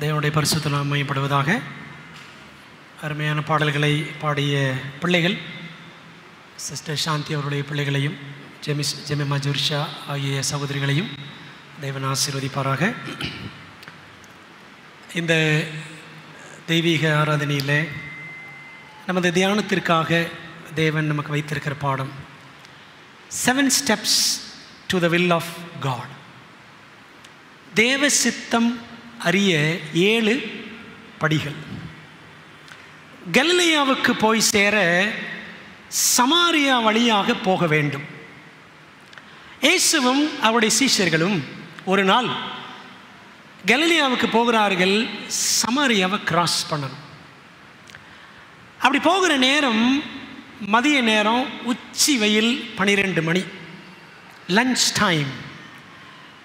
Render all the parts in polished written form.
தேவனுடைய பரிசுத்த நாமம் மகிமைப்படுவதாக. அருமையான பாடல்களை பாடிய பிள்ளைகள் சிஸ்டர் சாந்தி அவருடைய பிள்ளைகளையும் ஜெமிமா ஜுர்ஷா ஆகிய சகோதரிகளையும் தேவன் ஆசீர்வதிப்பாராக. இந்த தெய்வீக ஆராதனையில் நமது தியானத்திற்காக தேவன் நமக்கு வைத்திருக்கிற பாடம் 7 steps to the will of God. தேவ சித்தம் அறிய 7 படிகள். கலிலேயாவுக்கு போய் சேர சமாரியா வழியாக போக வேண்டும். இயேசுவும் அவருடைய சீஷர்களும் ஒரு நாள் கலிலேயாவுக்கு போகிறார்கள். சமாரியாவை கிராஸ் பண்ணணும். அப்படி போகிற நேரம் மதிய நேரம், உச்சி வெயில், 12 மணி, லஞ்ச் டைம்,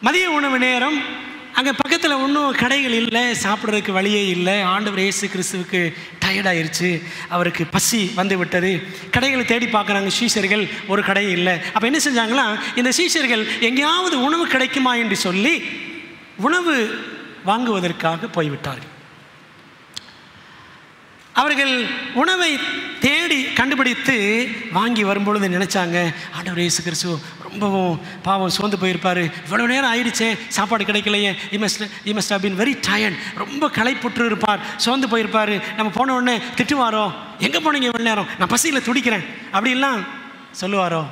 மதிய உணவு நேரம். அங்கே பக்கத்தில் ஒன்றும் கடைகள் இல்லை, சாப்பிட்றதுக்கு வழியே இல்லை. ஆண்டவர் இயேசு கிறிஸ்துவுக்கு டயர்டாயிருச்சு, அவருக்கு பசி வந்து விட்டது. கடைகளை தேடி பார்க்குறாங்க சீஷர்கள், ஒரு கடையும் இல்லை. அப்போ என்ன செஞ்சாங்களா, இந்த சீஷர்கள் எங்கேயாவது உணவு கிடைக்குமா என்று சொல்லி உணவு வாங்குவதற்காக போய்விட்டார்கள். அவர்கள் உணவை தேடி கண்டுபிடித்து வாங்கி வரும்பொழுது நினச்சாங்க, ஆண்டவர் இயேசு கிறிஸ்து ரொம்பவும் பாவம் சோர்ந்து போயிருப்பார், இவ்வளோ நேரம் ஆயிடுச்சே, சாப்பாடு கிடைக்கலையே, you must have been very tired, ரொம்ப களைப்புற்று இருப்பார், சோர்ந்து போயிருப்பார், நம்ம போன உடனே திட்டுவாரோ, எங்கே போனீங்க இவ்வளோ நேரம், நான் பசியில் துடிக்கிறேன் அப்படின்லாம் சொல்லுவாரோ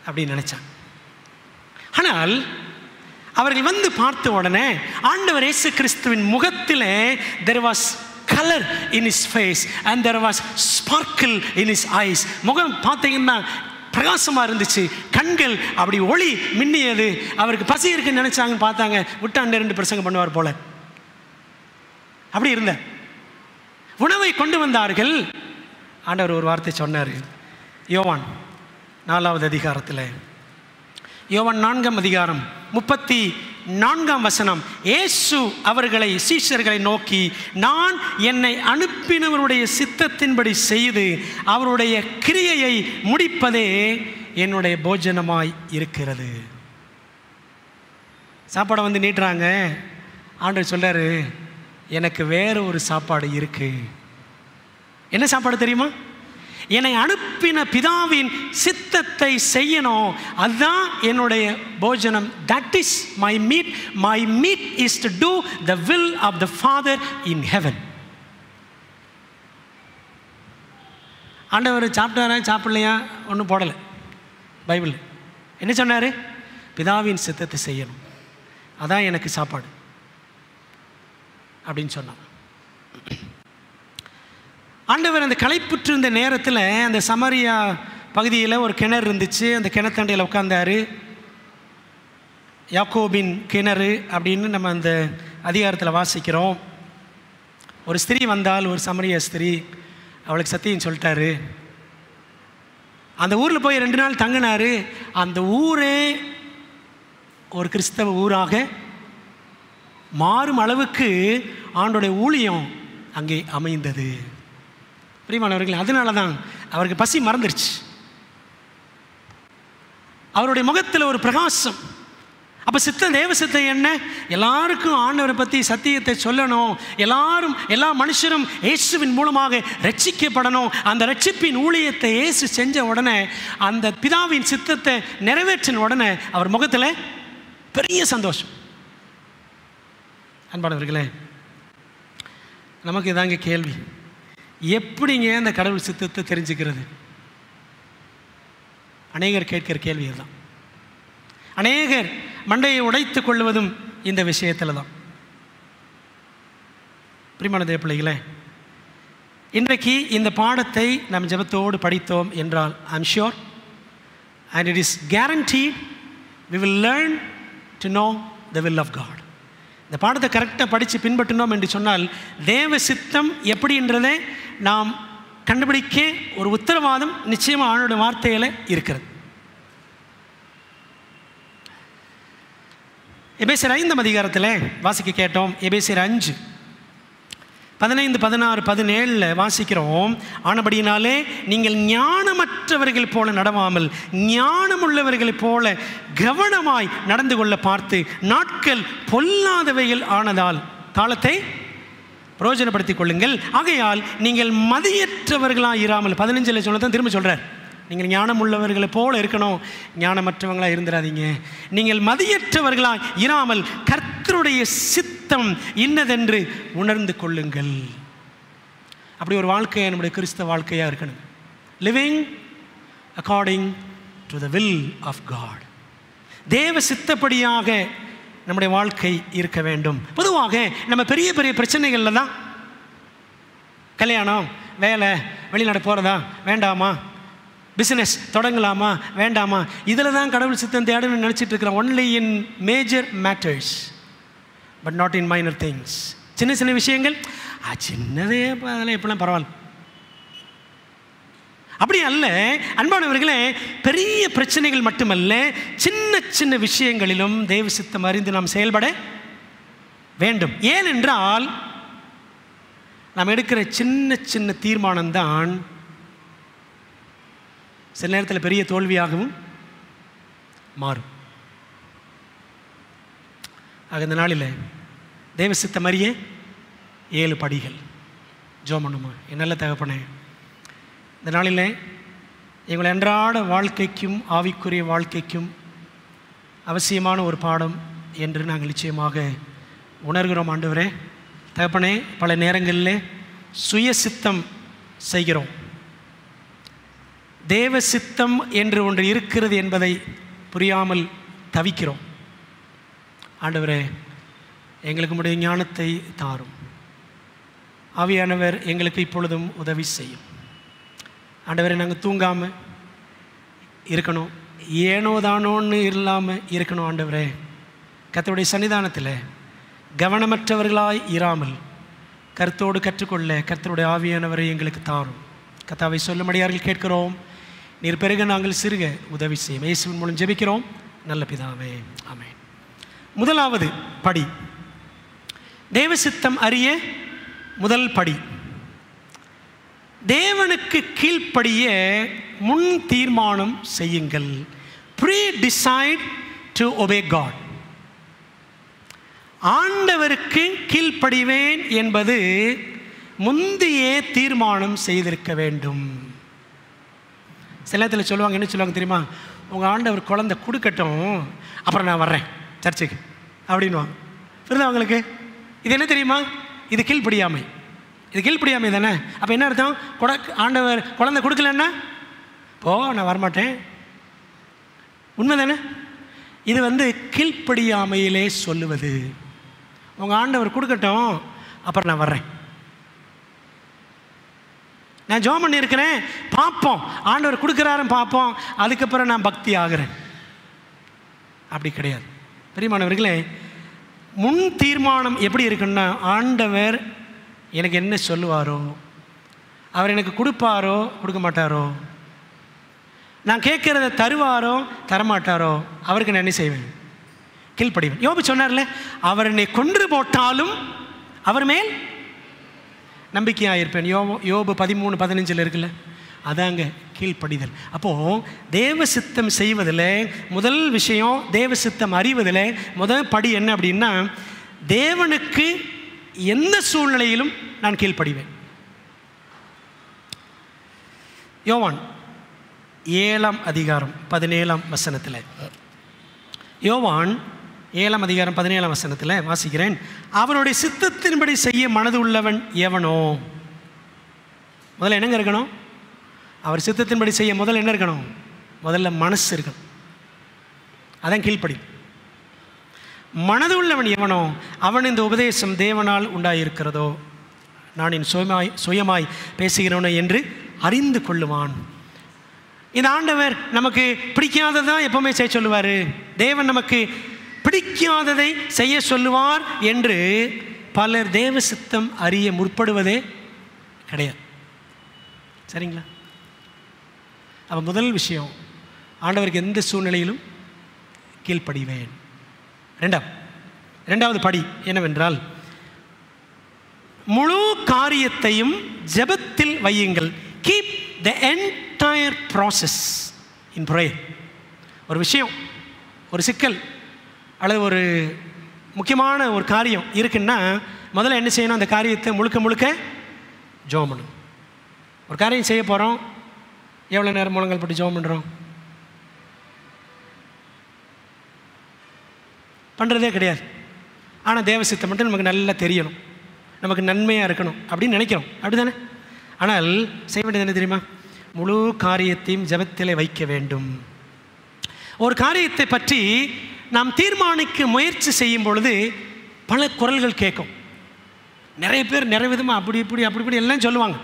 அப்படின்னு நினச்சாங்க. ஆனால் அவர்கள் வந்து பார்த்த உடனே ஆண்டவர் இயேசு கிறிஸ்துவின் முகத்தில் there was color in his face and there was sparkle in his eyes. முகம் பார்த்தீங்கன்னா பிரகாசமாக இருந்துச்சு, கண்கள் அப்படி ஒளி மின்னியது. அவருக்கு பசி இருக்குன்னு நினைச்சாங்கன்னு பார்த்தாங்க, விட்டாண்டு 2 பிரசங்கம் பண்ணுவார் போல அப்படி இருந்த உணவை கொண்டு வந்தார்கள். ஆண்டவர் ஒரு வார்த்தை சொன்னார். யோவான் 4வது அதிகாரத்தில், யோவான் 4ஆம் அதிகாரம் 34ஆம் வசனம், இயேசு அவர்களை சீஷர்களை நோக்கி, நான் என்னை அனுப்பினவருடைய சித்தத்தின்படி செய்து அவருடைய கிரியையை முடிப்பதே என்னுடைய போஜனமாய் இருக்கிறது. சாப்பாடை வந்து நீட்டுறாங்க. ஆண்டவர் சொல்றாரு, எனக்கு வேற ஒரு சாப்பாடு இருக்கு. என்ன சாப்பாடு தெரியுமா? என்னை அனுப்பின பிதாவின் சித்தத்தை செய்யணும், அதுதான் என்னுடைய போஜனம். That is my meat. My meat is to do the will of the father in heaven. ஆண்டவர் சாப்பிட்டாரா சாப்பிடலையா ஒன்றும் போடலை பைபிள். என்ன சொன்னார்? பிதாவின் சித்தத்தை செய்யணும், அதான் எனக்கு சாப்பாடு அப்படின்னு சொன்னார். ஆண்டவர் அந்த களைப்புற்று இருந்த நேரத்தில் அந்த சமாரியா பகுதியில் ஒரு கிணறு இருந்துச்சு. அந்த கிணத்தண்டையில் உட்கார்ந்தார். யாக்கோபின் கிணறு அப்படின்னு நம்ம அந்த அதிகாரத்தில் வாசிக்கிறோம். ஒரு ஸ்திரீ வந்தால், ஒரு சமாரியா ஸ்திரீ, அவளுக்கு சத்தியம் சொல்லிட்டாரு. அந்த ஊரில் போய் 2 நாள் தங்கினார். அந்த ஊரே ஒரு கிறிஸ்தவ ஊராக மாறும் அளவுக்கு ஆண்டோடைய ஊழியம் அங்கே அமைந்தது. பிரியமானவர்களே, அதனால தான் அவருக்கு பசி மறந்துருச்சு. அவருடைய முகத்தில் ஒரு பிரகாசம். அப்போ தேவ சித்தம் என்ன? எல்லாருக்கும் ஆண்டவரை பற்றி சத்தியத்தை சொல்லணும். எல்லா மனுஷரும் இயேசுவின் மூலமாக ரட்சிக்கப்படணும். அந்த ரட்சிப்பின் ஊழியத்தை இயேசு செஞ்ச உடனே, அந்த பிதாவின் சித்தத்தை நிறைவேற்றின உடனே அவர் முகத்தில் பெரிய சந்தோஷம். அன்பானவர்களே, நமக்கு இதாங்க கேள்வி, எப்படிங்க இந்த கடவுள் சித்தத்தை தெரிஞ்சுக்கிறது? அநேகர் கேட்கிற கேள்வி இதுதான். அநேகர் மண்டையை உடைத்துக் கொள்வதும் இந்த விஷயத்தில் தான். பிரியமான தேவ பிள்ளைகளே, இன்றைக்கு இந்த பாடத்தை நாம் ஜெபத்தோடு படித்தோம் என்றால், I am sure and it is guaranteed we will learn to know the will of God. இந்த பாடத்தை கரெக்டாக படித்து பின்பற்றினோம் என்று சொன்னால், தேவ சித்தம் எப்படின்றதை நாம் கண்டுபிடிக்க ஒரு உத்தரவாதம் நிச்சயமாக ஆண்டவருடைய வார்த்தையில் இருக்கிறது. எபேசியர் 5ஆம் அதிகாரத்தில் வாசிக்க கேட்டோம். எபேசியர் 5 15, 16, 17 வாசிக்கிறோம். ஆனபடியினாலே நீங்கள் ஞானமற்றவர்கள் போல நடவாமல் ஞானமுள்ளவர்களைப் போல கவனமாய் நடந்து கொள்ள பார்த்து நாட்கள் பொல்லாதவைகள் ஆனதால் காலத்தை பிரயோஜனப்படுத்திக் கொள்ளுங்கள். ஆகையால் நீங்கள் மதியற்றவர்களாக இராமல், 15 சொன்னதான் திரும்ப சொல்கிறார். நீங்கள் ஞானம் உள்ளவர்களை போல இருக்கணும், ஞானமற்றவங்களாக இருந்துடாதீங்க. நீங்கள் மதியற்றவர்களாக இராமல் கர்த்தருடைய சித்தம் இன்னதென்று உணர்ந்து கொள்ளுங்கள். அப்படி ஒரு வாழ்க்கையை நம்முடைய கிறிஸ்தவ வாழ்க்கையாக இருக்கணும். Living according to the will of God. தேவ சித்தப்படியாக நம்முடைய வாழ்க்கை இருக்க வேண்டும். பொதுவாக நம்ம பெரிய பெரிய பிரச்சனைகளில் தான், கல்யாணம், வேலை, வெளிநாடு போகிறதா வேண்டாமா, பிஸ்னஸ் தொடங்கலாமா வேண்டாமா, இதில் தான் கடவுள் சித்தம் தேடணும்னு நினச்சிட்டு இருக்கிறோம். Only in major matters but not in minor things. சின்ன சின்ன விஷயங்கள் சின்னதே அதெல்லாம் எப்படிலாம் பரவாயில்ல, அப்படி அல்ல அன்பானவர்களே. பெரிய பிரச்சனைகள் மட்டுமல்ல, சின்ன சின்ன விஷயங்களிலும் தேவ சித்தம் அறிந்து நாம் செயல்பட வேண்டும். ஏனென்றால் நாம் எடுக்கிற சின்ன சின்ன தீர்மானம்தான் சில நேரத்தில் பெரிய தோல்வியாகவும் மாறும். ஆக இந்த நாளில் தேவ சித்தம் அறிய 7 படிகள் ஜெபம் பண்ணுமா. நல்ல தகப்பனே, இந்த நாளில் எங்களை அன்றாட வாழ்க்கைக்கும் ஆவிக்குரிய வாழ்க்கைக்கும் அவசியமான ஒரு பாடம் என்று நாங்கள் நிச்சயமாக உணர்கிறோம். ஆண்டவரே தகப்பனே, பல நேரங்களில் சுய சித்தம் செய்கிறோம். தேவ சித்தம் என்று ஒன்று இருக்கிறது என்பதை புரியாமல் தவிக்கிறோம். ஆண்டவரே, எங்களுக்கு உம்முடைய ஞானத்தை தாரும். ஆவியானவர் எங்களுக்கு இப்பொழுதும் உதவி செய்யும். ஆண்டவரே, நாங்கள் தூங்காமல் இருக்கணும், ஏனோ தானோன்னு இல்லாமல் இருக்கணும். ஆண்டவரே, கர்த்தருடைய சன்னிதானத்தில் கவனமற்றவர்களாய் இராமல் கர்த்தரோடு கற்றுக்கொள்ள கர்த்தருடைய ஆவியானவரை எங்களுக்கு தாரும். கர்த்தாவை சொல்லும்படியார்கள் கேட்கிறோம். நீர் பிறகு நாங்கள் சிறுக உதவி செய்யும். இயேசுவின் மூலம் ஜெபிக்கிறோம் நல்ல பிதாவே, ஆமென். முதலாவது படி, தேவ சித்தம் அறிய முதல் படி, தேவனுக்கு கீழ்ப்படிய முன் தீர்மானம் செய்யுங்கள். Pre decide to obey God. ஆண்டவருக்கு கீழ்ப்படிவேன் என்பது முந்தையே தீர்மானம் செய்திருக்க வேண்டும். சில நேரத்தில் சொல்லுவாங்க, என்ன சொல்லுவாங்க தெரியுமா, உங்கள் ஆண்டவர் குழந்தை கொடுக்கட்டும், அப்புறம் நான் வர்றேன் சர்ச்சுக்கு அப்படின்வாங்க. புரியுதா உங்களுக்கு? இது என்ன தெரியுமா? இது கீழ்ப்படியாமை. இது கீழ்ப்படியாமை தானே. அப்போ என்ன அர்த்தம்? ஆண்டவர் குழந்தை கொடுக்கலன்னா போ, நான் வரமாட்டேன். உண்மை தானே? இது கீழ்ப்படியாமையிலே சொல்லுவது. உங்கள் ஆண்டவர் கொடுக்கட்டும், அப்புறம் நான் வர்றேன், நான் ஜெபம் பண்ணியிருக்கிறேன், பார்ப்போம், ஆண்டவர் கொடுக்குறாருன்னு பார்ப்போம், அதுக்கப்புறம் நான் பக்தி ஆகிறேன். அப்படி கிடையாது பிரியமானவர்களே. முன் தீர்மானம் எப்படி இருக்குன்னா, ஆண்டவர் எனக்கு என்ன சொல்லுவாரோ, அவர் எனக்கு கொடுப்பாரோ கொடுக்க மாட்டாரோ, நான் கேட்குறத தருவாரோ தரமாட்டாரோ, அவருக்கு நான் என்ன செய்வேன்? கீழ்ப்படிவேன். யோபு சொன்னார்ல, அவர் என்னை கொன்று போட்டாலும் அவர் மேல் நம்பிக்கையாக இருப்பேன். யோபு 13:15 இருக்குல்ல, அதாங்க கீழ்ப்படிதல். அப்போது தேவ சித்தம் செய்வதில் முதல் விஷயம், தேவ சித்தம் அறிவதில் முதல் படி என்ன அப்படின்னா, தேவனுக்கு எந்த சூழ்நிலையிலும் நான் கீழ்ப்படிவேன். யோவான் 7:17 யோவான் 7:17 வாசிக்கிறேன். அவனுடைய சித்தத்தின்படி செய்ய மனது உள்ளவன் எவனோ. முதல்ல என்னங்க இருக்கணும்? அவர் சித்தத்தின்படி செய்ய முதல்ல என்ன இருக்கணும்? முதல்ல மனசு இருக்கணும். அதான் கீழ்ப்படி. மனது உள்ளவன் எவனோ அவன் இந்த உபதேசம் தேவனால் உண்டாயிருக்கிறதோ நான் என் சுயமாய் பேசுகிறவனோ என்று அறிந்து கொள்ளுவான். இந்த ஆண்டவர் நமக்கு பிடிக்காததான் எப்பவுமே செய்ய சொல்லுவார். தேவன் நமக்கு பிடிக்காததை செய்ய சொல்லுவார் என்று பலர் தேவ சித்தம் அறிய முற்படுவதே கிடையாது. சரிங்களா? அப்போ முதல் விஷயம், ஆண்டவருக்கு எந்த சூழ்நிலையிலும் கீழ்ப்படிவேன். இரண்டாவது படி என்னவென்றால், முழு காரியத்தையும் ஜெபத்தில் வையுங்கள். Keep the entire process in prayer. ஒரு விஷயம், ஒரு சிக்கல் அல்லது ஒரு முக்கியமான ஒரு காரியம் இருக்குன்னா முதல்ல என்ன செய்யணும்? அந்த காரியத்தை முழுக்க முழுக்க ஜெபம் பண்ணணும். ஒரு காரியம் செய்ய போகிறோம், எவ்வளோ நேரம் முழங்கால் போட்டு ஜெபம் பண்ணுறோம்? பண்ணுறதே கிடையாது. ஆனால் தேவ சித்தம் மட்டும் நமக்கு நல்லா தெரியணும், நமக்கு நன்மையாக இருக்கணும் அப்படின்னு நினைக்கிறோம், அப்படி தானே? ஆனால் செய்ய வேண்டியது என்ன தெரியுமா? முழு காரியத்தையும் ஜெபத்திலே வைக்க வேண்டும். ஒரு காரியத்தை பற்றி நாம் தீர்மானிக்க முயற்சி செய்யும் பொழுது பல குரல்கள் கேட்கும். நிறைய பேர் நிறைய விதமாக அப்படி இப்படி எல்லாம் சொல்லுவாங்க.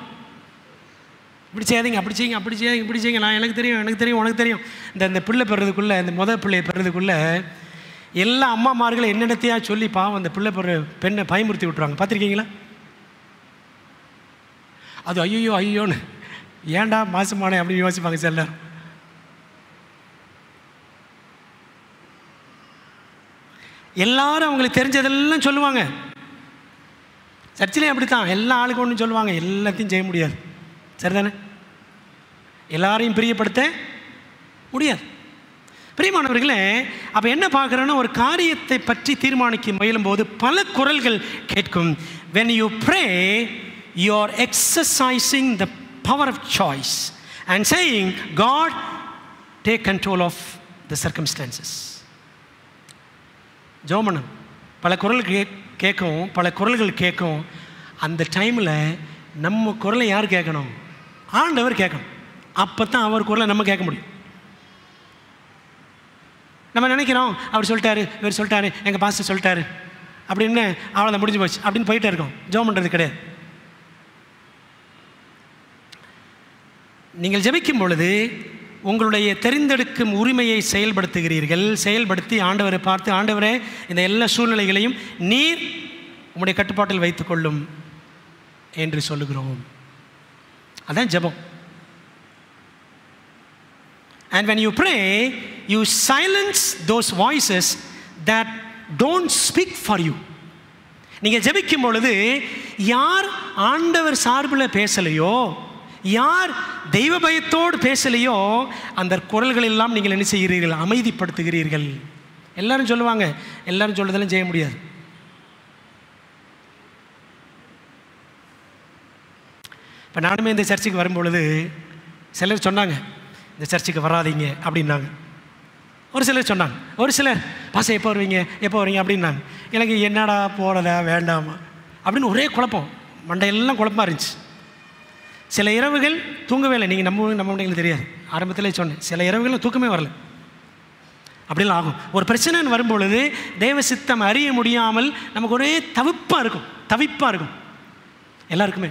இப்படி செய்யாதீங்க, அப்படி செய்யுங்க, அப்படி செய்யுங்க, இப்படி செய்யுங்க, நான் எனக்கு தெரியும் உனக்கு தெரியும். இந்த பிள்ளை பெறதுக்குள்ளே, இந்த முதல் பிள்ளையை பெறதுக்குள்ளே எல்லா அம்மாமார்களும் என்னென்னத்தையா சொல்லி பாவம் அந்த பிள்ளை பெற பெண்ணை பயமுறுத்தி விட்டுருவாங்க. பார்த்துருக்கீங்களா? அது ஐயோன்னு ஏன்டா மாசமானே அப்படின்னு யோசிப்பாங்க சார் எல்லாரும். எல்லாரும் அவங்களுக்கு தெரிஞ்சதெல்லாம் சொல்லுவாங்க. சர்ச்சிலே அப்படித்தான், எல்லா ஆளுக்கும் ஒன்று சொல்லுவாங்க, எல்லாத்தையும் செய்ய முடியாது. சரிதானே? எல்லாரையும் பிரியப்படுத்த முடியாது. பிரியமானவர்களே, அப்போ என்ன பார்க்குறோன்னா, ஒரு காரியத்தை பற்றி தீர்மானிக்க முயலும்போது பல குரல்கள் கேட்கும். when you pray you are exercising the power of choice and saying God take control of the circumstances. ஜெபம் பல குரல்கள் கேட்கும். அந்த டைமில் நம்ம குரலை யார் கேட்கணும்? ஆண்டவர் கேட்கணும். அப்போ தான் அவர் குரலை நம்ம கேட்க முடியும். நம்ம நினைக்கிறோம் அவர் சொல்லிட்டாரு, இவர் சொல்லிட்டாரு, எங்கள் பாஸ்டர் சொல்லிட்டாரு அப்படின்னு அவ்வளோ முடிஞ்சு போச்சு அப்படின்னு போயிட்டே இருக்கோம். ஜெபம் பண்ணுறது கிடையாது. நீங்கள் ஜெபிக்கும் பொழுது உங்களுடைய தெரிந்தெடுக்கும் உரிமையை செயல்படுத்தி ஆண்டவரை பார்த்து, ஆண்டவரே இந்த எல்லா சூழ்நிலைகளையும் நீர் உங்களுடைய கட்டுப்பாட்டில் வைத்துக்கொள்ளும் என்று சொல்லுகிறோம். அதான் ஜெபம். And when you pray, you silence those voices that don't speak for you. நீங்கள் ஜெபிக்கும் பொழுது யார் ஆண்டவர் சார்பில் பேசலையோ, யார் தெய்வ பயத்தோடு பேசலையோ, அந்த குரல்கள் எல்லாம் நீங்கள் என்ன செய்கிறீர்கள்? அமைதிப்படுத்துகிறீர்கள். எல்லாரும் சொல்லுவாங்க, எல்லாரும் சொல்றதெல்லாம் செய்ய முடியாது. இப்போ நானுமே இந்த சர்ச்சுக்கு வரும்பொழுது சிலர் சொன்னாங்க, இந்த சர்ச்சுக்கு வராதிங்க அப்படின்னாங்க. ஒரு சிலர் சொன்னாங்க, ஒரு சிலர் பாச எப்போ வருவீங்க அப்படின்னாங்க. எனக்கு என்னடா போகிறதா வேண்டாமா அப்படின்னு ஒரே குழப்பம், மண்டையெல்லாம் குழப்பமாக இருந்துச்சு. சில இரவுகள் தூங்கவே இல்லை. நீங்கள் நம்ம எங்களுக்கு தெரியாது, ஆரம்பத்திலே சொன்னேன், சில இரவுகளில் தூக்கமே வரல. அப்படிலாம் ஆகும். ஒரு பிரச்சனைன்னு வரும்பொழுது தேவ சித்தம் அறிய முடியாமல் நமக்கு ஒரே தவிப்பாக இருக்கும் எல்லாருக்குமே.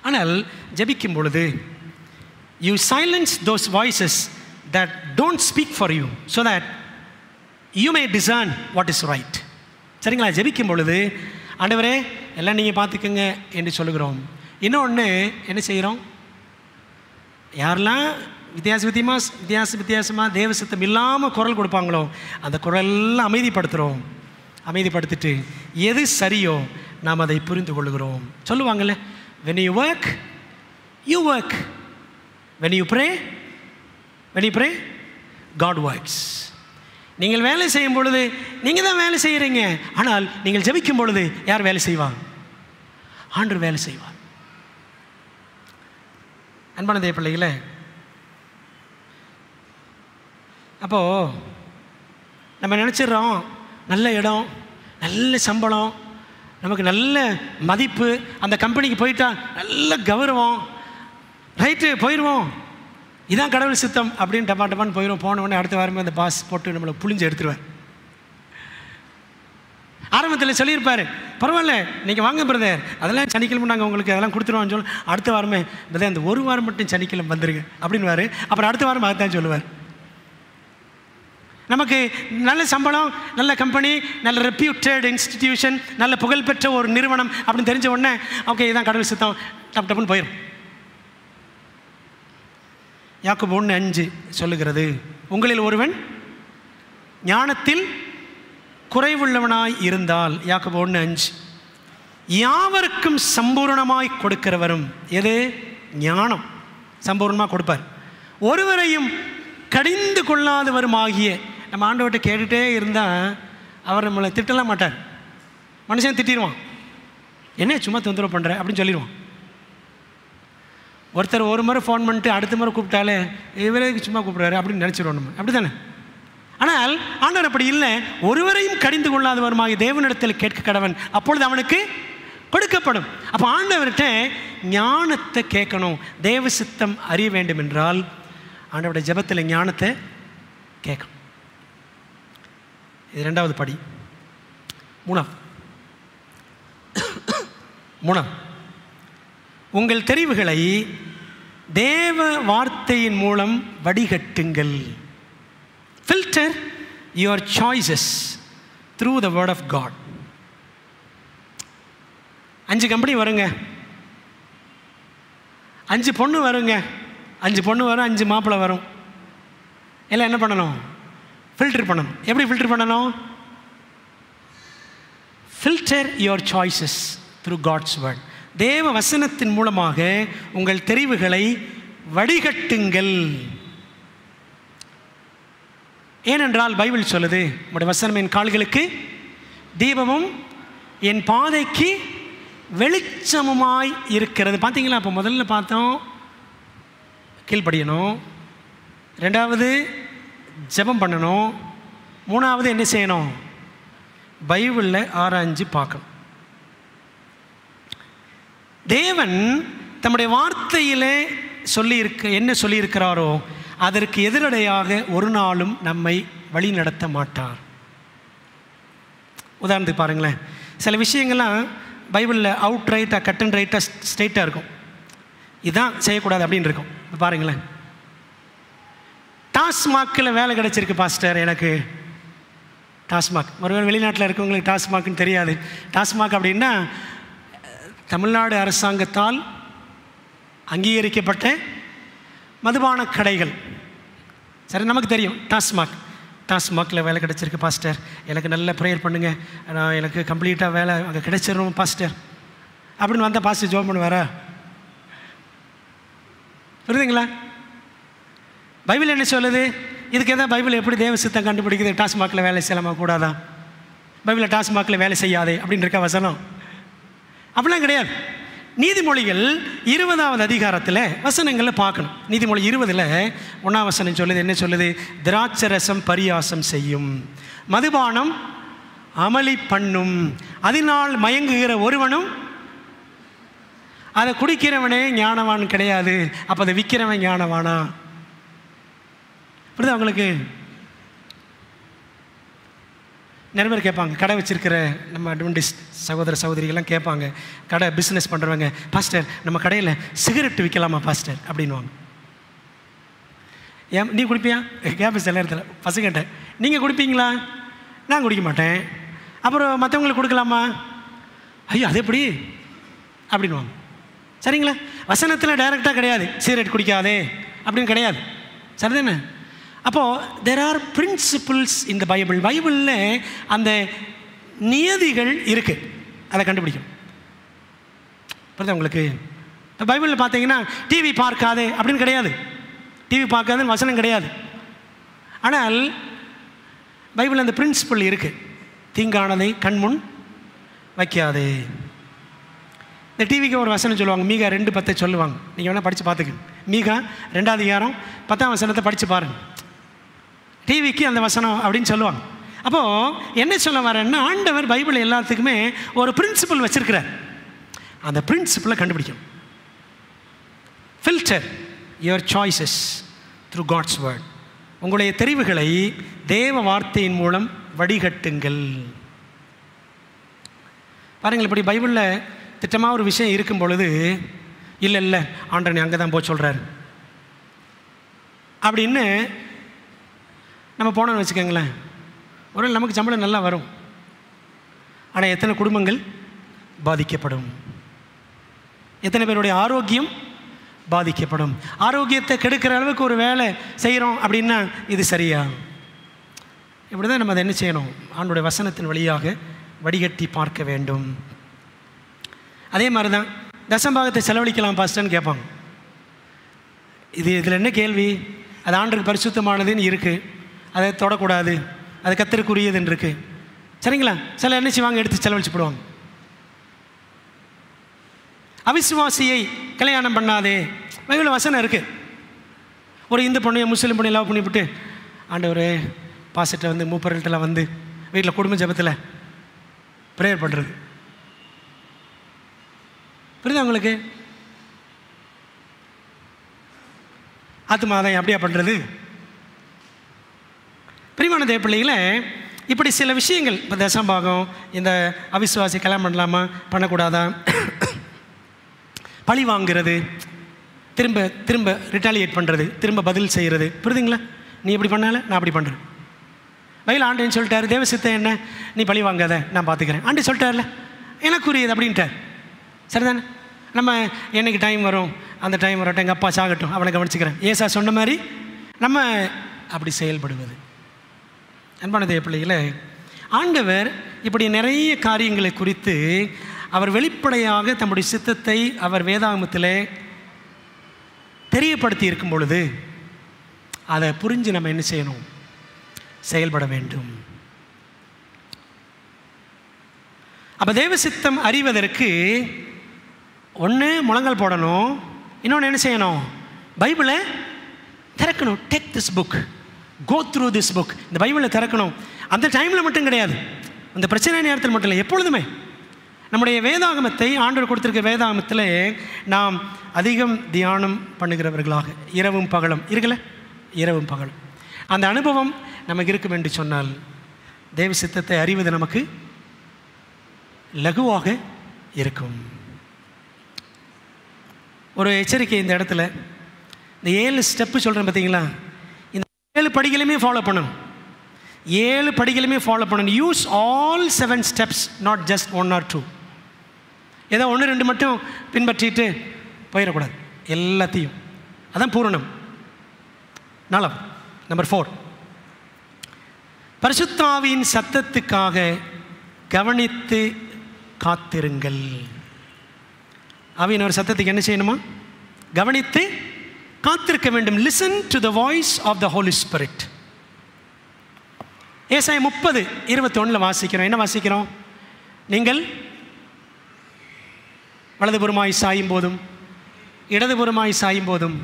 ஆனால் ஜெபிக்கும் பொழுது you silence those voices that don't speak for you so that you may discern what is right. சரிங்களா? ஜெபிக்கும் பொழுது ஆண்டவரே எல்லாம் நீங்கள் பார்த்துக்கங்க என்று சொல்லுகிறோம். இன்னொன்று என்ன செய்கிறோம்? யாரெல்லாம் வித்தியாசமாக தேவ சித்தம் இல்லாமல் குரல் கொடுப்பாங்களோ அந்த குரலெல்லாம் அமைதிப்படுத்திட்டு எது சரியோ நாம் அதை புரிந்து கொள்ளுகிறோம். சொல்லுவாங்கள்ல, when you work you work, when you pray God works. நீங்கள் வேலை செய்யும் பொழுது நீங்கள் தான் வேலை செய்கிறீங்க, ஆனால் நீங்கள் ஜெபிக்கும் பொழுது யார் வேலை செய்வார்? ஆண்டவர் வேலை செய்வார். அன்பான தேவ பிள்ளைகளே, அப்போது நம்ம நினச்சிடுறோம், நல்ல இடம், நல்ல சம்பளம், நமக்கு நல்ல மதிப்பு, அந்த கம்பெனிக்கு போயிட்டா நல்ல கௌரவம், ரைட்டு போயிடுவோம், இதான் கடவுள் சித்தம் அப்படின்னு டப்பான்னு போயிடும். போனவுடனே அடுத்த வாரமே அந்த பாஸ் போட்டு நம்மளை புளிஞ்சு எடுத்துருவார். ஆரம்பத்தில் சொல்லியிருப்பார், பரவாயில்ல நீங்கள் வாங்க பிரதர், அதெல்லாம் சனிக்கிழமை நாங்கள் உங்களுக்கு அதெல்லாம் கொடுத்துருவோம்னு சொல்லி அடுத்த வாரமே பிரதர் அந்த ஒரு வாரம் மட்டும் சனிக்கிழமை வந்துருங்க அப்படின்வார். அப்புறம் அடுத்த வாரம் அதுதான் சொல்லுவார். நமக்கு நல்ல சம்பளம், நல்ல கம்பெனி, நல்ல ரெப்யூட்டட் இன்ஸ்டிடியூஷன், நல்ல புகழ்பெற்ற ஒரு நிறுவனம் அப்படின்னு தெரிஞ்ச உடனே ஓகே இதான் கடவுள் சித்தம் டப்புன்னு போயிடும். யாக்கோபு 1:5 சொல்லுகிறது, உங்களில் ஒருவன் ஞானத்தில் குறைவுள்ளவனாய் இருந்தால், யாக்கோபு 1:5, யாவருக்கும் சம்பூர்ணமாய் கொடுக்கிறவரும், எது? ஞானம் சம்பூர்ணமாக கொடுப்பார், ஒருவரையும் கடிந்து கொள்ளாதவரும் ஆகிய. நம்ம ஆண்டவர்கிட்ட கேட்டுகிட்டே இருந்தால் அவர் நம்மளை திட்டலாம் மாட்டார். மனுஷன் திட்டிடுவான், என்ன சும்மா தொந்தரவு பண்ணுற அப்படின்னு சொல்லிடுவான். ஒருத்தர் ஒரு முறை ஃபோன் பண்ணிட்டு அடுத்த முறை கூப்பிட்டாலே இவருக்கு சும்மா கூப்பிட்றாரு அப்படின்னு நினச்சிடுவோம் நம்ம, அப்படி தானே? ஆனால் ஆண்டவர் அப்படி இல்லை. ஒருவரையும் கடிந்து கொள்ளாதவருமாகிய தேவனிடத்தில் கேட்க கடவன், அப்பொழுது அவனுக்கு கொடுக்கப்படும். அப்போ ஆண்டவர்கிட்ட ஞானத்தை கேட்கணும். தேவ சித்தம் அறிய வேண்டும் என்றால் ஆண்டவருடைய ஜெபத்தில் ஞானத்தை கேட்கணும். இது ரெண்டாவது படி. மூணாவது, உங்கள் தெரிவுகளை தேவ வார்த்தையின் மூலம் வடிகட்டுங்கள். Filter your choices through the word of God. 5 company வருங்க, 5 பொண்ணு வருங்க, 5 பொண்ணு வரும், 5 மாப்பிள்ளை வரும். எல்லாம் என்ன பண்ணணும்? ஃபில்டர் பண்ணணும். எப்படி ஃபில்டர் பண்ணணும்? Filter your choices through God's word. தேவ வசனத்தின் மூலமாக உங்கள் தெரிவுகளை வடிகட்டுங்கள். ஏனென்றால் பைபிள் சொல்லுது, உங்களுடைய வசனம் என் கால்களுக்கு தீபமும் என் பாதைக்கு வெளிச்சமுமாய் இருக்கிறது. பார்த்தீங்களா? அப்போ முதல்ல பார்த்தோம் கீழ்ப்படியணும், ரெண்டாவது ஜெபம் பண்ணணும், மூணாவது என்ன செய்யணும்? பைபிளில் ஆராய்ஞ்சு பார்க்கணும். தேவன் தம்முடைய வார்த்தையிலே என்ன சொல்லியிருக்கிறாரோ அதற்கு எதிரடையாக ஒரு நாளும் நம்மை வழி நடத்த மாட்டார். உதாரணத்துக்கு பாருங்களேன், சில விஷயங்கள்லாம் பைபிளில் அவுட் ரைட்டாக கட் அண்ட் ரைட்டாக ஸ்ட்ரெயிட்டாக இருக்கும், இதுதான் செய்யக்கூடாது அப்படின்னு இருக்கும். பாருங்களேன், டாஸ்மாகில் வேலை கிடச்சிருக்கு பாஸ்டர் எனக்கு. டாஸ்மாக், ஒருவேளை வெளிநாட்டில் இருக்கவங்களுக்கு டாஸ்மாக்னு தெரியாது. டாஸ்மாக் அப்படின்னா தமிழ்நாடு அரசாங்கத்தால் அங்கீகரிக்கப்பட்ட மதுபான கடைகள். சரி, நமக்கு தெரியும் டாஸ்மாகில் வேலை கிடச்சிருக்கு பாஸ்டர், எனக்கு நல்ல ப்ரேயர் பண்ணுங்கள், நான் எனக்கு கம்ப்ளீட்டாக வேலை அங்கே கிடைச்சிடும் பாஸ்டர் அப்படின்னு வந்தால் பாஸ்டர் ஜோம் பண்ணுவாரா? புரியுதுங்களா? பைபிள் என்ன சொல்லுது? இதுக்கு எதாவது பைபிள் எப்படி தேவ சித்தம் கண்டுபிடிக்குது? டாஸ்மாகில் வேலை செய்யலாமா கூடாதா? பைபிளில் டாஸ்மாகில் வேலை செய்யாதே அப்படின்னு இருக்கா வசனம்? அப்படிலாம் கிடையாது. நீதிமொழிகள் 20வது அதிகாரத்தில் வசனங்களில் பார்க்கணும். நீதிமொழி 20ல் 1ஆம் வசனம் சொல்லுது, என்ன சொல்லுது? திராட்சரசம் பரியாசம் செய்யும், மதுபானம் அமளி பண்ணும், அதனால் மயங்குகிற ஒருவனும் அதை குடிக்கிறவனே ஞானவான் கிடையாது. அப்போ அதை விற்கிறவன் ஞானவானா? புரியுது அவங்களுக்கு? நிறைய பேர் கேட்பாங்க, கடை வச்சுருக்கிற நம்ம அட்வென்டிஸ்ட் சகோதர சகோதரிகள்லாம் கேட்பாங்க, கடை பிஸ்னஸ் பண்ணுறவங்க, பாஸ்டர் நம்ம கடையில் சிகரெட் விற்கலாமா பாஸ்டர் அப்படின்வாங்க. ஏன் நீ குடிப்பியா? கேட்பேன் சில இடத்துல பசங்கிட்ட, நீங்கள் குடிப்பீங்களா? நான் குடிக்க மாட்டேன். அப்புறம் மற்றவங்களுக்கு கொடுக்கலாமா? ஐயோ அது எப்படி அப்படின்வாங்க. சரிங்களா? வசனத்தில் டைரெக்டாக கிடையாது சிகரெட் குடிக்காதே அப்படின்னு கிடையாது, சரிதானே? அப்போது there are principles in the Bible. பைபிளில் அந்த நியதிகள் இருக்குது, அதை கண்டுபிடிக்கும். புரியுதா உங்களுக்கு? இப்போ பைபிளில் பார்த்தீங்கன்னா டிவி பார்க்காதே அப்படின்னு கிடையாது, டிவி பார்க்காதுன்னு வசனம் கிடையாது. ஆனால் பைபிளில் அந்த பிரின்சிபிள் இருக்குது, தீங்கானதை கண்முன் வைக்காதே. இந்த டிவிக்கு ஒரு வசனம் சொல்லுவாங்க, மீகா 2:10 சொல்லுவாங்க, நீங்கள் வேணால் படித்து பார்த்துக்கு. மீகா 2ஆம் அதிகாரம் 10ஆம் வசனத்தை படித்து பாருங்கள். டிவிக்கு அந்த வசனம் அப்படின்னு சொல்லுவாங்க. அப்போது என்ன சொல்ல வரேன்னா, ஆண்டவர் பைபிள் எல்லாத்துக்குமே ஒரு பிரின்சிபல் வச்சுருக்கிறார். அந்த பிரின்சிபலை கண்டுபிடிக்கணும். Filter your choices through God's word. உங்களுடைய தெரிவுகளை தேவ வார்த்தையின் மூலம் வடிகட்டுங்கள். பாருங்கள், இப்படி பைபிளில் திட்டமாக ஒரு விஷயம் இருக்கும் பொழுது, இல்லை ஆண்டவன் அங்கே தான் போக சொல்கிறார் அப்படின்னு நம்ம போனோன்னு வச்சுக்கோங்களேன், ஒரு நமக்கு சம்பளம் நல்லா வரும், ஆனால் எத்தனை குடும்பங்கள் பாதிக்கப்படும், எத்தனை பேருடைய ஆரோக்கியம் பாதிக்கப்படும். ஆரோக்கியத்தை கெடுக்கிற அளவுக்கு ஒரு வேலை செய்கிறோம் அப்படின்னா இது சரியா? இப்படி தான் நம்ம அதை என்ன செய்யணும்? ஆண்டோடைய வசனத்தின் வழியாக வடிகட்டி பார்க்க வேண்டும். அதே மாதிரி தான் தசம்பாகத்தை செலவழிக்கலாம் பாஸ்டர்னு கேட்பாங்க. இதில் என்ன கேள்வி? அது ஆண்டருக்கு பரிசுத்தமானதுன்னு இருக்குது, அதை தொடக்கூடாது, அது கர்த்தருக்குரியதுன்னு இருக்குது. சரிங்களா? சில என்ன செய்வாங்க, எடுத்து செலவழிச்சு போடுவாங்க. அவிசுவாசியை கல்யாணம் பண்ணாதே, பைபிள் வசனம் இருக்குது. ஒரு இந்து பொண்ணையை முஸ்லீம் பொண்ணை லவ் பண்ணிவிட்டு ஆண்டவரே பாசிட்ட வந்து மூப்பர்கள்ட்டெல்லாம் வந்து வீட்டில் குடும்ப ஜபத்தில் ப்ரேயர் பண்ணுறது. புரியுதா உங்களுக்கு? ஆத்துமாதான் அப்படியா பண்ணுறது? பிரியமான தேவ பிள்ளைகளை, இப்படி சில விஷயங்கள், இப்போ தசம்பாகம், இந்த அவிசுவாசி கல்யாணம் பண்ணலாமா பண்ணக்கூடாதா, பழி வாங்கிறது, திரும்ப திரும்ப ரிட்டாலியேட் பண்ணுறது, திரும்ப பதில் செய்கிறது. புரியுதுங்களா? நீ இப்படி பண்ணல, நான் அப்படி பண்ணுறேன். பைபிள் ஆண்டேன்னு சொல்லிட்டாரு, தேவ சித்தம் என்ன, நீ பழி வாங்காத, நான் பார்த்துக்கிறேன். ஆண்டு சொல்லிட்டார்ல, எனக்குரியது அப்படின்ட்டார். சரிதானே? நம்ம என்னைக்கு டைம் வரும், அந்த டைம் வரட்டும், எங்கள் அப்பா சாகட்டும், அவனை கவனிச்சுக்கிறேன், ஏசா சொன்ன மாதிரி நம்ம அப்படி செயல்படுவது. அன்பான தேவ பிள்ளைகளை, ஆண்டவர் இப்படி நிறைய காரியங்களை குறித்து அவர் வெளிப்படையாக தம்முடைய சித்தத்தை அவர் வேதாகமத்தில் தெரியப்படுத்தி இருக்கும் பொழுது அதை புரிஞ்சு நம்ம என்ன செய்யணும், செயல்பட வேண்டும். அப்போ தேவ சித்தம் அறிவதற்கு ஒன்று முழங்கால் போடணும், இன்னொன்று என்ன செய்யணும், பைபிளை திறக்கணும். Take this book, go through this book. இந்த பைபிளை திறக்கணும். அந்த டைமில் மட்டும் கிடையாது, அந்த பிரச்சனை நேரத்தில் மட்டும் இல்லை, எப்பொழுதுமே நம்முடைய வேதாகமத்தை, ஆண்டவர் கொடுத்திருக்க வேதாகமத்தில் நாம் அதிகம் தியானம் பண்ணுகிறவர்களாக இரவும் பகலும் இருக்கல, இரவும் பகலும் அந்த அனுபவம் நமக்கு இருக்கும் என்று சொன்னால் தேவ சித்தத்தை அறிவது நமக்கு லகுவாக இருக்கும். ஒரு எச்சரிக்கை இந்த இடத்துல, இந்த 7 ஸ்டெப்பு சொல்கிறேன் பார்த்தீங்களா, இந்த 7 படிகளையுமே ஃபாலோ பண்ணணும். 7 படிகளையுமே ஃபாலோ பண்ணணும். Use all 7 steps, not just 1 or 2. ஏதோ 1 2 மட்டும் பின்பற்றிட்டு போயிடக்கூடாது, எல்லாத்தையும். அதான் பூரணம். 4 நம்பர் 4, பரிசுத்த ஆவியின் சத்தத்துக்காக கவனித்து காத்திருங்கள். ஆவியின் ஒரு சத்தத்துக்கு என்ன செய்யணுமா, கவனித்து காத்திருக்க வேண்டும். Listen to the voice of the Holi spirit. ஏசாயா 30:21 வாசிக்கிறோம். என்ன வாசிக்கிறோம்? நீங்கள் வலதுபுறமாய் சாயும் போதும் இடதுபுறமாய் சாயும் போதும்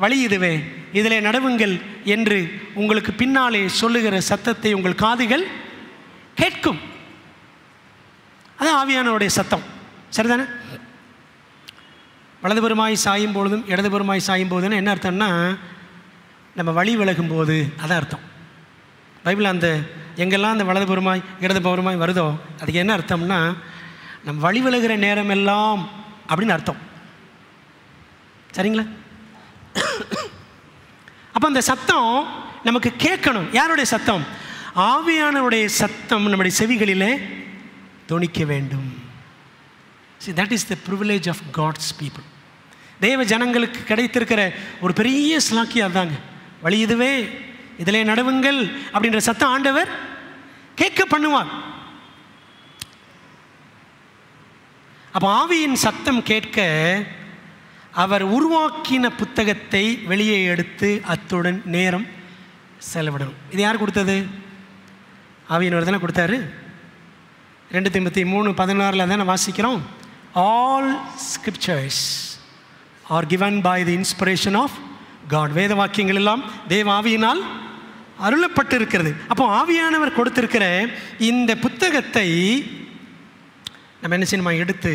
வழி இதுவே, இதிலே நடவுங்கள் என்று உங்களுக்கு பின்னாலே சொல்லுகிற சத்தத்தை உங்கள் காதுகள் கேட்கும். அதான் ஆவியானவருடைய சத்தம். சரிதானே? வலதுபுறமாய் சாயும் பொழுதும் இடதுபுறமாய் சாயும் போதுன்னு என்ன அர்த்தம்னா, நம்ம வழி விலகும் போது, அதான் அர்த்தம். பைபிள் அந்த எங்கெல்லாம் அந்த வலதுபுறமாய் இடதுபுறமாய் வருதோ அதுக்கு என்ன அர்த்தம்னா, நம்ம வழி விலகிற நேரம் எல்லாம் அப்படின்னு அர்த்தம். சரிங்களா? அப்போ அந்த சத்தம் நமக்கு கேட்கணும். யாருடைய சத்தம்? ஆவியானவருடைய சத்தம் நம்முடைய செவிகளிலே தொனிக்க வேண்டும். See, that is the privilege of God's people. தேவ ஜனங்களுக்கு கிடைத்திருக்கிற ஒரு பெரிய ஸ்லாக்கியம் அதாங்க. வழி இதுவே, இதிலே நடவுங்கள் அப்படின்ற சத்தம் ஆண்டவர் கேட்க பண்ணுவார். அப்போ ஆவியின் சத்தம் கேட்க அவர் உருவாக்கின புத்தகத்தை வெளியே எடுத்து அத்துடன் நேரம் செலவிடணும். இது யார் கொடுத்தது? ஆவியானவர் தானே கொடுத்தாரு. 2 தீமோத்தேயு 3:16 தானே வாசிக்கிறோம். All scriptures are given by the inspiration of God. வேத வாக்கியங்கள் எல்லாம் தேவ ஆவியினால் அருளப்பட்டு இருக்கிறது. அப்போ ஆவியானவர் கொடுத்திருக்கிற இந்த புத்தகத்தை நம்ம என்ன செய்யணுமா, எடுத்து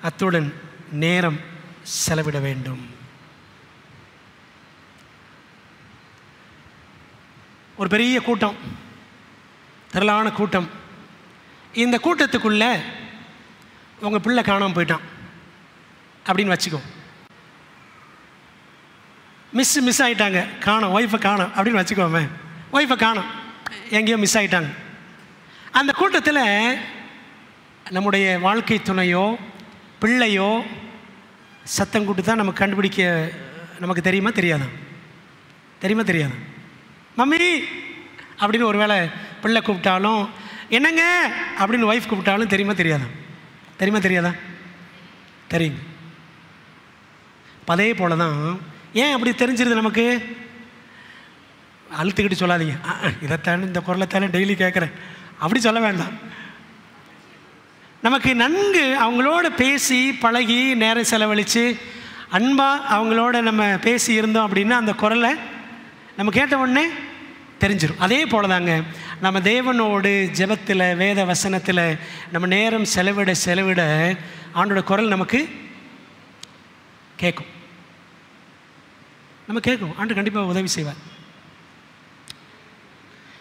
அத்துடன் நேரம் செலவிட வேண்டும். ஒரு பெரிய கூட்டம், திரளான கூட்டம். இந்த கூட்டத்துக்குள்ள உங்கள் பிள்ளை காணாமல் போயிட்டான் அப்படின்னு வச்சுக்கோ. மிஸ் ஆகிட்டாங்க, காணோம், ஒய்ஃபை காணோம் அப்படின்னு வச்சுக்கோமே. ஒய்ஃபை காணோம், எங்கேயோ மிஸ் ஆகிட்டாங்க. அந்த கூட்டத்தில் நம்முடைய வாழ்க்கை துணையோ பிள்ளையோ சத்தம் கூட்டு தான் நமக்கு கண்டுபிடிக்க நமக்கு தெரியுமா தெரியாதா? தெரியுமா தெரியாதா? மம்மி அப்படின்னு ஒரு வேளை பிள்ளை கூப்பிட்டாலும், என்னங்க அப்படின்னு ஒய்ஃப் கூப்பிட்டாலும் தெரியுமா தெரியாதா? தெரியுமா தெரியாதா? தெரியுங்க. அதே போல தான். ஏன் அப்படி தெரிஞ்சிருது நமக்கு? அழுத்துக்கிட்டு சொல்லாதீங்க, இதைத்தானே இந்த குரலைத்தானே டெய்லி கேட்குறேன் அப்படி சொல்ல வேண்டாம். நமக்கு நன்கு அவங்களோட பேசி பழகி நேரம் செலவழித்து அன்பாக அவங்களோட நம்ம பேசி இருந்தோம் அப்படின்னா அந்த குரலை நம்ம கேட்ட உடனே தெரிஞ்சிடும். அதே போல தாங்க நம்ம தேவனோடு ஜெபத்தில் வேத வசனத்தில் நம்ம நேரம் செலவிட ஆண்டோட குரல் நமக்கு கேட்கும். நம்ம கேட்கும். ஆண்டு கண்டிப்பாக உதவி செய்வார்.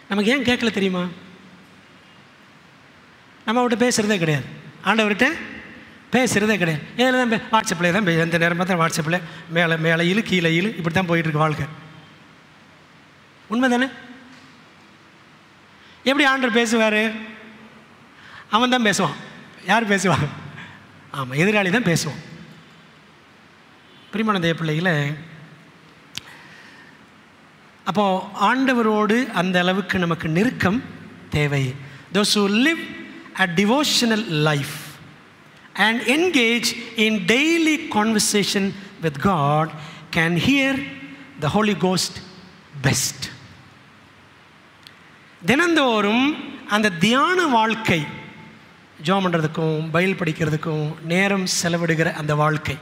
நமக்கு ஏன் கேட்கல தெரியுமா? நம்ம அவர்கிட்ட பேசுகிறதே கிடையாது. ஆண்டவர்கிட்ட பேசுகிறதே கிடையாது. இதில் தான் வாட்ஸ்அப்பில் தான் எந்த நேரம் பார்த்தா வாட்ஸ்அப்பில் மேலே இழு கீழே இழு இப்படி தான் போயிட்டுருக்கு வாழ்க்கை. உண்மை தானே? எப்படி ஆண்டவர் பேசுவார்? அவன் தான் பேசுவான். யார் பேசுவான்? ஆமாம், எதிராளி தான் பேசுவான். பிரியமான தேவ பிள்ளைகளை, அப்போது ஆண்டவரோடு அந்த அளவுக்கு நமக்கு நெருக்கம் தேவை. Those who live a devotional life and engage in daily conversation with God can hear the Holy Ghost best. தினந்தோறும் அந்த தியான வாழ்க்கை, ஜெபம் பண்ணுறதுக்கும் பைபிள் படிக்கிறதுக்கும் நேரம் செலவிடுகிற அந்த வாழ்க்கை.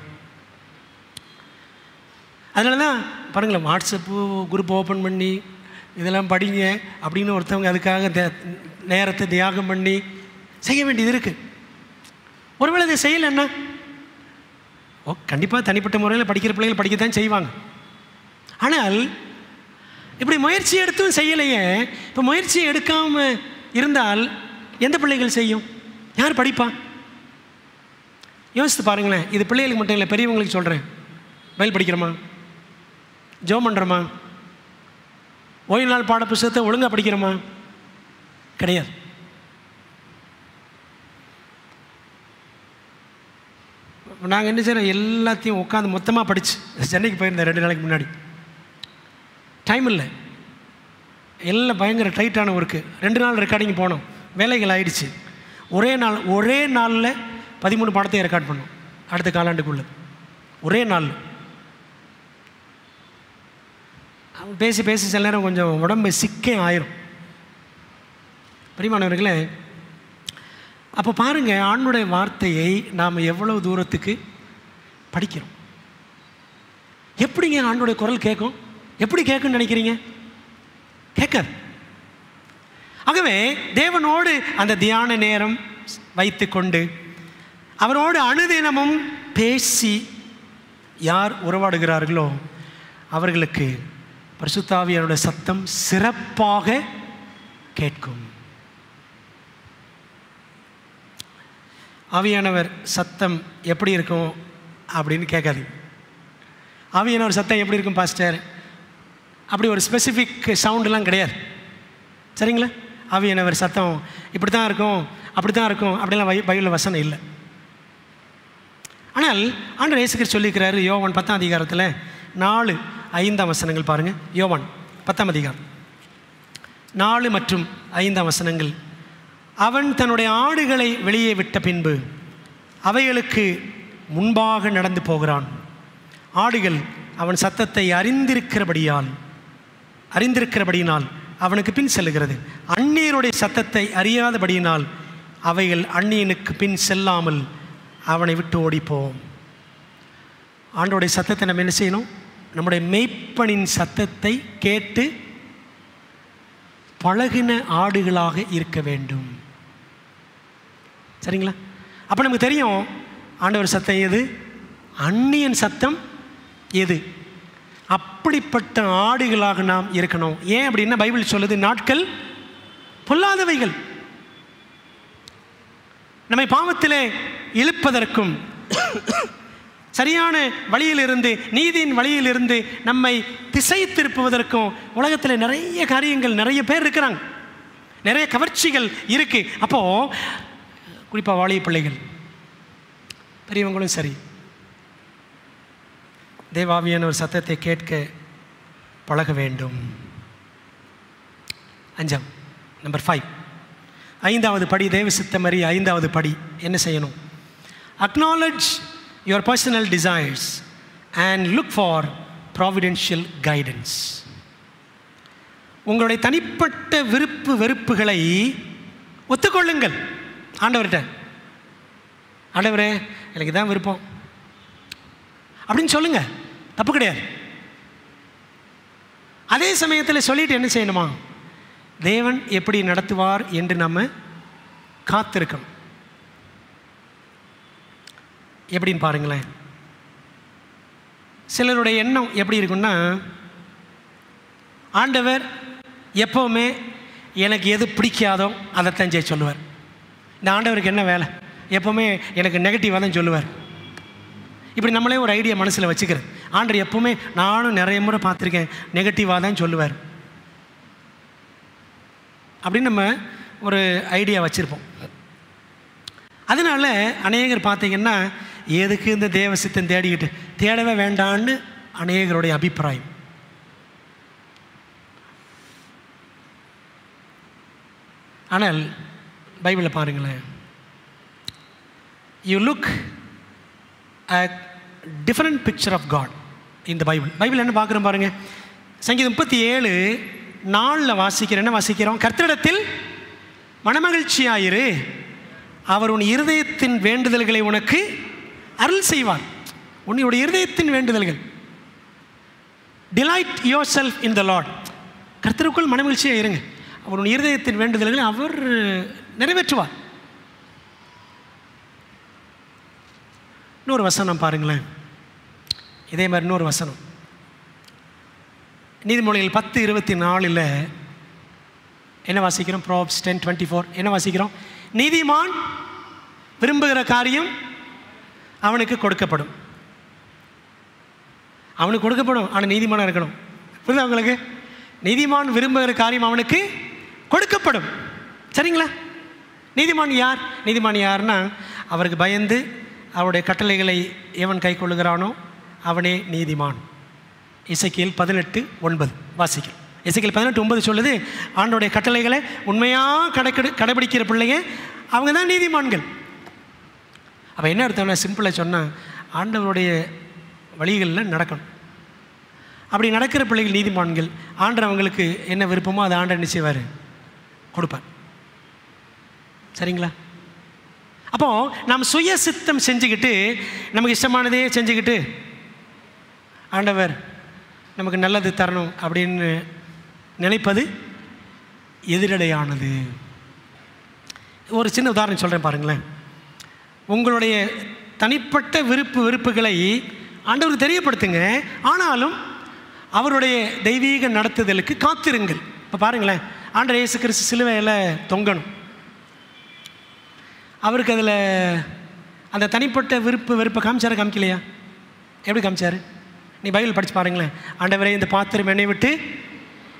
அதனால தான் பாருங்களேன், வாட்ஸ்அப்பு குரூப் ஓப்பன் பண்ணி இதெல்லாம் படிங்க அப்படின்னு ஒருத்தவங்க அதுக்காக நேரத்தை தியாகம் பண்ணி செய்ய வேண்டியது இருக்குது. ஒருவேளை இதை செய்யலைன்னா கண்டிப்பாக தனிப்பட்ட முறையில் படிக்கிற பிள்ளைகள் படிக்கத்தான் செய்வாங்க. ஆனால் இப்படி முயற்சி எடுத்தும் செய்யலையே. இப்போ முயற்சி எடுக்காமல் இருந்தால் எந்த பிள்ளைகள் செய்யும்? யார் படிப்பா? யோசித்து பாருங்களேன். இது பிள்ளைகளுக்கு மட்டும் இல்லை, பெரியவங்களுக்கு சொல்கிறேன். பைபிள் படிக்கிறோமா? ஜெபம் பண்ணுறோமா? ஓய்வு நாள் பாட புத்தகத்தை ஒழுங்காக படிக்கிறோமா? கிடையாது. நாங்கள் என்ன செய்கிறோம்? எல்லாத்தையும் உட்காந்து மொத்தமாக படித்து சென்னைக்கு போயிருந்தேன் 2 நாளைக்கு முன்னாடி. டைம் இல்லை, எல்லாம் பயங்கர டைட்டான ஒர்க்கு. 2 நாள் ரெக்கார்டிங் போனோம். வேலைகள் ஆயிடுச்சு. ஒரே நாளில் 13 பாடத்தையும் ரெக்கார்ட் பண்ணோம். அடுத்த காலாண்டுக்குள்ளே ஒரே நாள். பேசி சில நேரம் கொஞ்சம் உடம்பு சிக்கே ஆயிரும். பிரியமானவர்களே, அப்போ பாருங்கள், ஆண்டவருடைய வார்த்தையை நாம் எவ்வளவு தூரத்துக்கு படிக்கிறோம். எப்படிங்க ஆண்டவருடைய குரல் கேட்கும்? எப்படி கேட்குன்னு நினைக்கிறீங்க? கேட்காது. ஆகவே தேவனோடு அந்த தியான நேரம் வைத்து கொண்டு அவரோடு அனுதினமும் பேசி யார் உறவாடுகிறார்களோ அவர்களுக்கு பரிசுத்த ஆவியானவருடைய சத்தம் சிறப்பாக கேட்கும். ஆவியானவர் சத்தம் எப்படி இருக்கும் அப்படின்னு கேட்காது. ஆவியானவர் சத்தம் எப்படி இருக்கும் பாஸ்டர்? அப்படி ஒரு ஸ்பெசிஃபிக் சவுண்டெலாம் கிடையாது. சரிங்களா? ஆவியானவர் சத்தம் இப்படி தான் இருக்கும், அப்படி தான் இருக்கும் அப்படிலாம் பைபிளில் வசனம் இல்லை. ஆனால் ஆண்டவர் இயேசு கிறிஸ்து சொல்லியிருக்கிறாரு. யோவான் 10ஆம் அதிகாரத்தில் 4-5 வசனங்கள் பாருங்கள். யோவான் 10ஆம் அதிகாரம் 4 மற்றும் 5 வசனங்கள். அவன் தன்னுடைய ஆடுகளை வெளியே விட்ட பின்பு அவைகளுக்கு முன்பாக நடந்து போகிறான். ஆடுகள் அவன் சத்தத்தை அறிந்திருக்கிறபடியினால் அவனுக்கு பின் செல்லுகிறது. அந்நியனுடைய சத்தத்தை அறியாதபடியினால் அவைகள் அந்நியனுக்கு பின் செல்லாமல் அவனை விட்டு ஓடிப்போம். ஆண்டோடைய சத்தத்தை நம்ம என்ன செய்யணும்? நம்முடைய மெய்ப்பனின் சத்தத்தை கேட்டு பழகின ஆடுகளாக இருக்க வேண்டும். சரிங்களா? அப்போ நமக்கு தெரியும் ஆண்டவர் சத்தம் எது, அந்நியன் சத்தம் எது. அப்படிப்பட்ட ஆடுகளாக நாம் இருக்கணும். ஏன் அப்படின்னா பைபிள் சொல்லுது, நாட்கள் பொல்லாதவைகள். நம்மை பாவத்திலே இழுப்பதற்கும் சரியான வழியிலிருந்து, நீதியின் வழியிலிருந்து நம்மை திசை திருப்புவதற்கும் உலகத்தில் நிறைய காரியங்கள், நிறைய பேர் இருக்கிறாங்க, நிறைய கவர்ச்சிகள் இருக்குது. அப்போது குறிப்பாக வாலிப பிள்ளைகள், பெரியவங்களும் சரி, தேவாவியான ஒரு சத்தத்தை கேட்க பழக வேண்டும். 5 நம்பர் 5, 5வது படி, தேவ சித்தம் அறிய 5வது படி என்ன செய்யணும்? Acknowledge your personal desires and look for providential guidance. உங்களுடைய தனிப்பட்ட விருப்பு வெறுப்புகளை ஒத்துக்கொள்ளுங்கள் ஆண்டவர்கிட்ட. ஆண்டவரே எனக்கு தான் விருப்பம் அப்படின்னு சொல்லுங்கள், தப்பு கிடையாது. அதே சமயத்தில் சொல்லிட்டு என்ன செய்யணுமா, தேவன் எப்படி நடத்துவார் என்று நம்ம காத்திருக்கணும். எப்படின்னு பாருங்களேன். சிலருடைய எண்ணம் எப்படி இருக்குன்னா, ஆண்டவர் எப்போவுமே எனக்கு எது பிடிக்காதோ அதைத்தான் செய்ய சொல்லுவார். இந்த ஆண்டவருக்கு என்ன வேலை, எப்போவுமே எனக்கு நெகட்டிவாக தான் சொல்லுவார். இப்படி நம்மளே ஒரு ஐடியா மனசில் வச்சுக்கிறது. ஆண்டவர் எப்போவுமே, நானும் நிறைய முறை பார்த்துருக்கேன், நெகட்டிவாக தான் சொல்லுவார் அப்படின்னு நம்ம ஒரு ஐடியா வச்சுருப்போம். அதனால் அநேகர் பார்த்திங்கன்னா, எதுக்கு இந்த தேவ சித்தம் தேடிக்கிட்டு, தேடவே வேண்டான்னு அநேகருடைய அபிப்பிராயம். ஆனால் பைபிளை பாருங்களேன். You look a different picture of God in the Bible. Bible என்ன பார்க்குறோம் பாருங்கள். சங்கீதம் 37:4 வாசிக்கிறோம். என்ன வாசிக்கிறோம்? கர்த்தரிடத்தில் மனமகிழ்ச்சியாயிரு, அவர் உன் இருதயத்தின் வேண்டுதல்களை உனக்கு அருள் செய்வார். உன்னுடைய இருதயத்தின் வேண்டுதல்கள், delight yourself in the Lord. கர்த்தருக்குள் மனமகிழ்ச்சியாக இருங்க, அவர் உன் இருதயத்தின் வேண்டுதல்களை அவர் நிறைவேற்றுவார். இன்னொரு வசனம் பாருங்களேன், இதே மாதிரி இன்னொரு வசனம் நீதிமொழிகள் 10:24 என்ன வாசிக்கிறோம்? Proverbs 10:24 என்ன வாசிக்கிறோம்? நீதிமான் விரும்புகிற காரியம் அவனுக்கு கொடுக்கப்படும். அவனுக்கு கொடுக்கப்படும், ஆனால் நீதிமானாக இருக்கணும். புரியுதா உங்களுக்கு? நீதிமான் விரும்புகிற காரியம் அவனுக்கு கொடுக்கப்படும். சரிங்களா? நீதிமான் யார்? நீதிமான் யார்னா, அவருக்கு பயந்து அவருடைய கட்டளைகளை எவன் கை கொள்ளுகிறானோ அவனே நீதிமான். எசேக்கியேல் 18:9 வாசிக்கிறோம். எசேக்கியேல் 18:9 சொல்லுது, ஆண்டோடைய கட்டளைகளை உண்மையாக கடைபிடிக்கிற பிள்ளைங்க அவங்க தான் நீதிமான்கள். அப்போ என்ன அர்த்தம்னா, சிம்பிளாக சொன்னால், ஆண்டவருடைய வழிகளில் நடக்கணும். அப்படி நடக்கிற பிள்ளைகள் நீதிமான்கள். ஆண்டவர் அவங்களுக்கு என்ன விருப்பமோ அதை ஆண்டவர் நிச்சயவார் கொடுப்பார். சரிங்களா? அப்போது நாம் சுய சித்தம் செஞ்சுக்கிட்டு, நமக்கு இஷ்டமானதே செஞ்சுக்கிட்டு, ஆண்டவர் நமக்கு நல்லது தரணும் அப்படின்னு நினைப்பது எதிரடையானது. ஒரு சின்ன உதாரணம் சொல்கிறேன் பாருங்களேன். உங்களுடைய தனிப்பட்ட வெறுப்புகளை ஆண்டவருக்கு தெரியப்படுத்துங்க, ஆனாலும் அவருடைய தெய்வீக நடத்துதலுக்கு காத்திருங்கள். இப்போ பாருங்களேன், ஆண்டவர் இயேசு கிறிஸ்து சிலுவையில் தொங்கணும். அவருக்கு அதில் அந்த தனிப்பட்ட வெறுப்பை காமிக்கலையா? எப்படி காமிச்சார்? நீ பைபிள் படித்து பாருங்களேன். ஆண்டவரே, இந்த பாத்திரம் என்னை விட்டு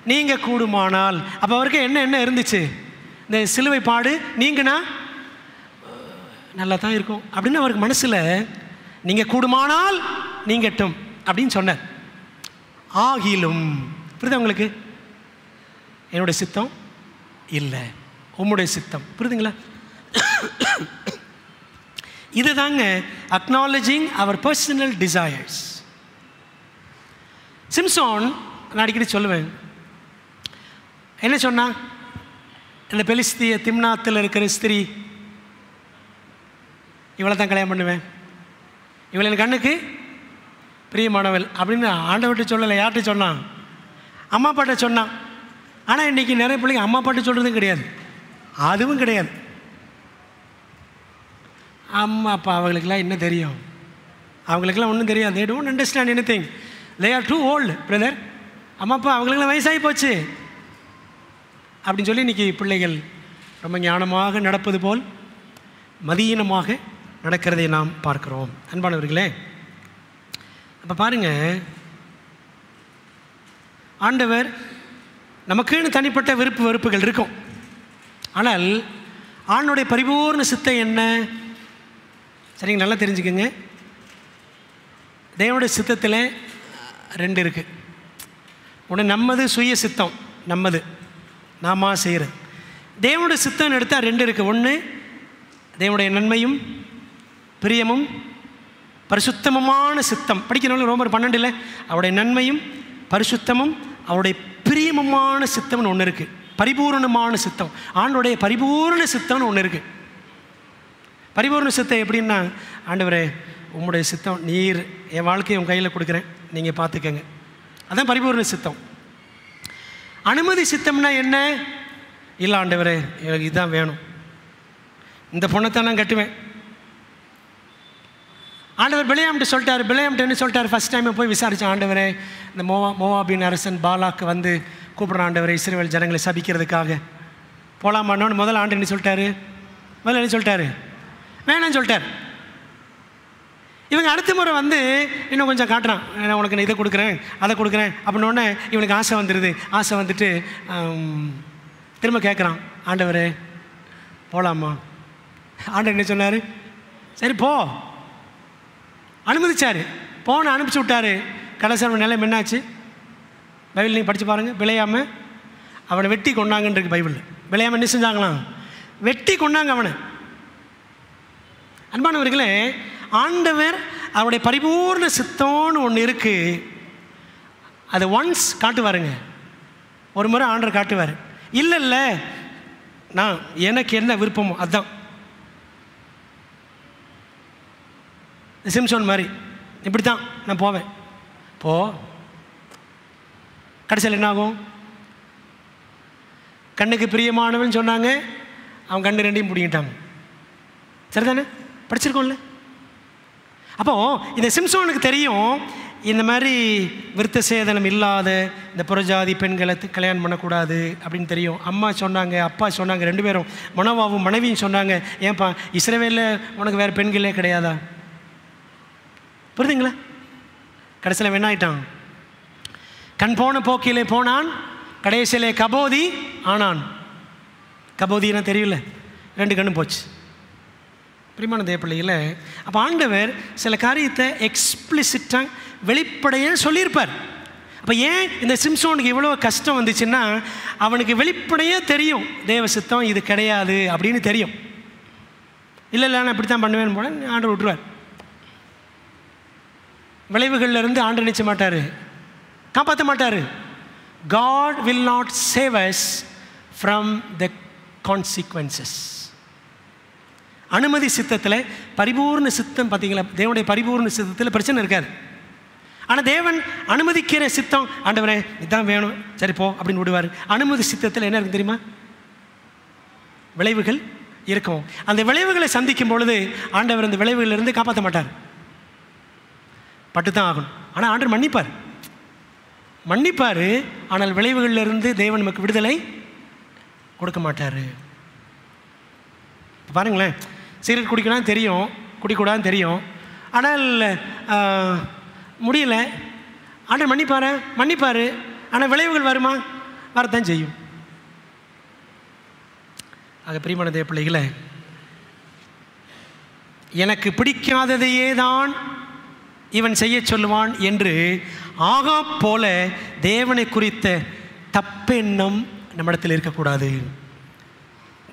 நீங்கள் கூடுமானால். அப்போ அவருக்கு என்ன இருந்துச்சு? இந்த சிலுவை பாடு நீங்கனா நல்லா தான் இருக்கும் அப்படின்னு அவருக்கு மனசில், நீங்கள் கூடுமானால் நீங்கட்டும் அப்படின்னு சொன்னார். ஆகிலும், புரியுதா உங்களுக்கு? என்னுடைய சித்தம் இல்லை, உம்முடைய சித்தம். புரியுதுங்களா? இது தாங்க அக்னாலஜிங் அவர் பர்சனல் டிசையர்ஸ். சிம்சோன், நான் அடிக்கடி சொல்லுவேன், என்ன சொன்னா? இந்த பெலிஸ்திய திம்னாத்தில் இருக்கிற ஸ்திரீ, இவளை தான் கல்யாணம் பண்ணுவேன், இவளை என் கண்ணுக்கு பிரியமானவள் அப்படின்னு ஆண்டவர்கிட்ட சொல்லலை. யார்கிட்ட சொன்னான்? அம்மா அப்பாட்ட சொன்னான். ஆனால் இன்றைக்கி நிறைய பிள்ளைங்க அம்மா அப்பாட்ட சொல்கிறதும் கிடையாது, அதுவும் கிடையாது. அம்மா அப்பா அவங்களுக்கெல்லாம் என்ன தெரியும்? அவங்களுக்கெல்லாம் ஒன்றும் தெரியாது. they don't understand anything, they are too old brother. அம்மா அப்பா அவங்களுக்கெல்லாம் வயசாகி போச்சு அப்படின்னு சொல்லி இன்றைக்கி பிள்ளைகள் ரொம்ப ஞானமாக நடப்பது போல் மதியீனமாக நடக்கிறதை நாம் பார்க்கிறோம். அன்பானவர்களே, அப்போ பாருங்கள், ஆண்டவர் நமக்குன்னு தனிப்பட்ட வெறுப்புகள் இருக்கும். ஆனால் ஆண்டவருடைய பரிபூர்ண சித்தம் என்ன? சரிங்க, நல்லா தெரிஞ்சுக்கோங்க. தேவனுடைய சித்தத்தில் 2 இருக்குது. ஒன்று நம்மது சுய சித்தம், நம்மது நாம செய்கிறது. தேவனுடைய சித்தம் எடுத்தால் 2 இருக்குது. ஒன்று தேவனுடைய நன்மையும் பிரியமும் பரிசுத்தமுமான சித்தம். படிக்கிறவங்க ரோமர் 12 அவருடைய நன்மையும் பரிசுத்தமும் அவருடைய பிரியமமான சித்தம்னு ஒன்று இருக்குது, பரிபூர்ணமான சித்தம். ஆண்டோடைய பரிபூர்ண சித்தம்னு ஒன்று இருக்குது. பரிபூர்ண சித்தம் எப்படின்னா, ஆண்டவரே உம்முடைய சித்தம், நீர் என் வாழ்க்கையை உன் கையில் கொடுக்குறேன், நீங்கள் பார்த்துக்கங்க. அதான் பரிபூர்ண சித்தம். அனுமதி சித்தம்னா என்ன? இல்லை ஆண்டவரே எனக்கு இதுதான் வேணும், இந்த பொண்ணைத்தான் நான் கட்டுவேன். ஆண்டவர் பிலேயாம்கிட்ட சொல்லிட்டார். பிலேயாம்கிட்ட என்ன சொல்லிட்டார்? ஃபஸ்ட் டைம் போய் விசாரித்தான். ஆண்டவரே இந்த மோவாபின் அரசன் பாலாக்கு வந்து கூப்பிட்றான், ஆண்டவரே இஸ்ரவேல் ஜனங்களை சபிக்கிறதுக்காக போகலாமான்னு. முதல் ஆண்டு என்ன சொல்லிட்டாரு? முதல்ல என்ன சொல்லிட்டாரு? வேணான்னு சொல்லிட்டார். இவங்க அடுத்த முறை வந்து இன்னும் கொஞ்சம் காட்டுறான், நான் உனக்கு நான் இதை கொடுக்குறேன் அதை கொடுக்குறேன் அப்படின்னோடனே இவனுக்கு ஆசை வந்துடுது. ஆசை வந்துட்டு திரும்ப கேட்குறான், ஆண்டவரே போகலாமா? ஆண்டவர் என்ன சொன்னார்? சரி போ, அனுமதிச்சார். போன அனுப்பிச்சி விட்டார். கடைசி நிலைமை என்னாச்சு? பைபிள் நீங்கள் படித்து பாருங்கள். பிலேயாம அவனை வெட்டி கொண்டாங்கன்னு இருக்கு பைபிளில். பிலேயாம என்ன செஞ்சாங்களாம்? வெட்டி கொண்டாங்க அவனை. அன்பானவர்களே, ஆண்டவர் அவருடைய பரிபூர்ண சித்தம்னு ஒன்று இருக்குது. அதை ஒன்ஸ் காட்டுவாருங்க, ஒரு முறை ஆண்டவர் காட்டுவார். இல்லை இல்லை நான் எனக்கு என்ன விருப்பமோ அதுதான். சிம்சோன் மாதிரி இப்படி தான் நான் போவேன். போ, கடைசியில் என்ன ஆகும்? கண்ணுக்கு பிரியமானவன் சொன்னாங்க, அவன் கண்ணு ரெண்டையும் பிடிங்கிட்டாங்க. சரிதானே? படிச்சிருக்கோம்ல. அப்போது இந்த சிம்சோனுக்கு தெரியும், இந்த மாதிரி விருத்த சேதனம் இல்லாத இந்த புறஜாதி பெண்களை கல்யாணம் பண்ணக்கூடாது அப்படின்னு தெரியும். அம்மா சொன்னாங்க, அப்பா சொன்னாங்க, ரெண்டு பேரும் மனோவாவும் மனைவியும் சொன்னாங்க, ஏன்பா இஸ்ரவேலில் உனக்கு வேறு பெண்களே கிடையாதா? புரியுதுங்களா? கடைசியில் வேணாயிட்டான். கண் போன போக்கிலே போனான், கடைசியிலே கபோதி ஆனான். கபோதினா தெரியல, ரெண்டு கண்ணும் போச்சு. பிரியமான தேவப்பிள்ளையில், அப்போ ஆண்டவர் சில காரியத்தை எக்ஸ்பிளிசிட்டாக வெளிப்படையாக சொல்லியிருப்பார். அப்போ ஏன் இந்த சிம்சோனுக்கு இவ்வளோ கஷ்டம் வந்துச்சுன்னா, அவனுக்கு வெளிப்படையாக தெரியும் தேவ சித்தம் இது கிடையாது அப்படின்னு தெரியும். இல்லை இல்லை நான் இப்படி தான் பண்ணுவேன்னு போனால் ஆண்டவர் விட்டுருவார். விளைவுகளிலிருந்து ஆண்டு நினைச்ச மாட்டார், காப்பாற்ற மாட்டார். God will not save us from the consequences. அனுமதி சித்தத்தில் பரிபூர்ண சித்தம் பார்த்தீங்களா? தேவனுடைய பரிபூர்ண சித்தத்தில் பிரச்சனை இருக்காது. ஆனால் தேவன் அனுமதிக்கிற சித்தம், ஆண்டவரே இதுதான் வேணும், சரி போ அப்படின்னு விடுவார். அனுமதி சித்தத்தில் என்ன இருக்கு தெரியுமா? விளைவுகள் இருக்கும். அந்த விளைவுகளை சந்திக்கும் பொழுது ஆண்டவர் அந்த விளைவுகளிலிருந்து காப்பாற்ற மாட்டார், பட்டு தான் ஆகணும். ஆனால் ஆண்டவர் மன்னிப்பார். ஆனால் விளைவுகளிலிருந்து தேவன் நமக்கு விடுதலை கொடுக்க மாட்டார். பாருங்களேன், சிகரெட் குடிக்கலாம் தெரியும், குடிக்கூடாதுன்னு தெரியும், ஆனால் முடியல. ஆண்டவர் மன்னிப்பார். ஆனால் விளைவுகள் வருமா? வரத்தான் செய்யும். ஆக பிரியமான தேவ பிள்ளைகளை, எனக்கு பிடிக்காததையே தான் இவன் செய்ய சொல்லுவான் என்று ஆகாப் போல தேவனை குறித்த தப்பெண்ணம் நம்மிடத்தில் இருக்கக்கூடாது.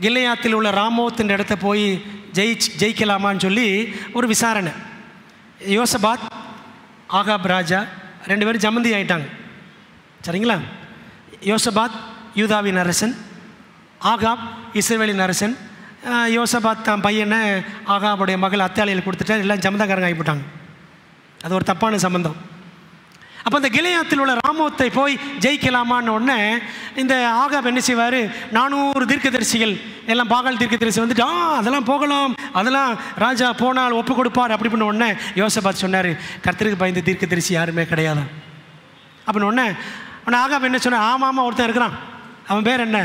கில்லையாத்தில் உள்ள ராமோத்தின் இடத்த போய் ஜெயிக்கலாமான்னு சொல்லி ஒரு விசாரணை. யோசபாத் ஆகாப் ராஜா ரெண்டு பேரும் ஜமந்தி ஆயிட்டாங்க. சரிங்களா? யோசபாத் யூதாவின் அரசன், ஆகாப் இஸ்ரவேலின் அரசன். யோசபாத் தான் பையனை ஆகாபுடைய மகள் அத்தாளியில் கொடுத்துட்டா எல்லாம் ஜமந்தாக்காரங்க ஆகிவிட்டாங்க. அது ஒரு தப்பான சம்பந்தம். அப்போ அந்த கிலையாத்தில் உள்ள ராமோத்தை போய் ஜெயிக்கலாமான்னு உடனே இந்த ஆகாப் என்ன செய்வார்? 400 தீர்க்கதரிசிகள் எல்லாம், பாகால் தீர்க்கதரிசி வந்துட்டு அதெல்லாம் போகலாம், அதெல்லாம் ராஜா போனால் ஒப்பு கொடுப்பார் அப்படி பண்ண உடனே யோசபாத் சொன்னார், கர்த்தருக்கு பயந்த தீர்க்கதரிசி யாருமே கிடையாது அப்படின்னு உடனே ஆகாப் என்ன சொன்னார்? ஆமாம் ஒருத்தன் இருக்கிறான், அவன் பேர் என்ன?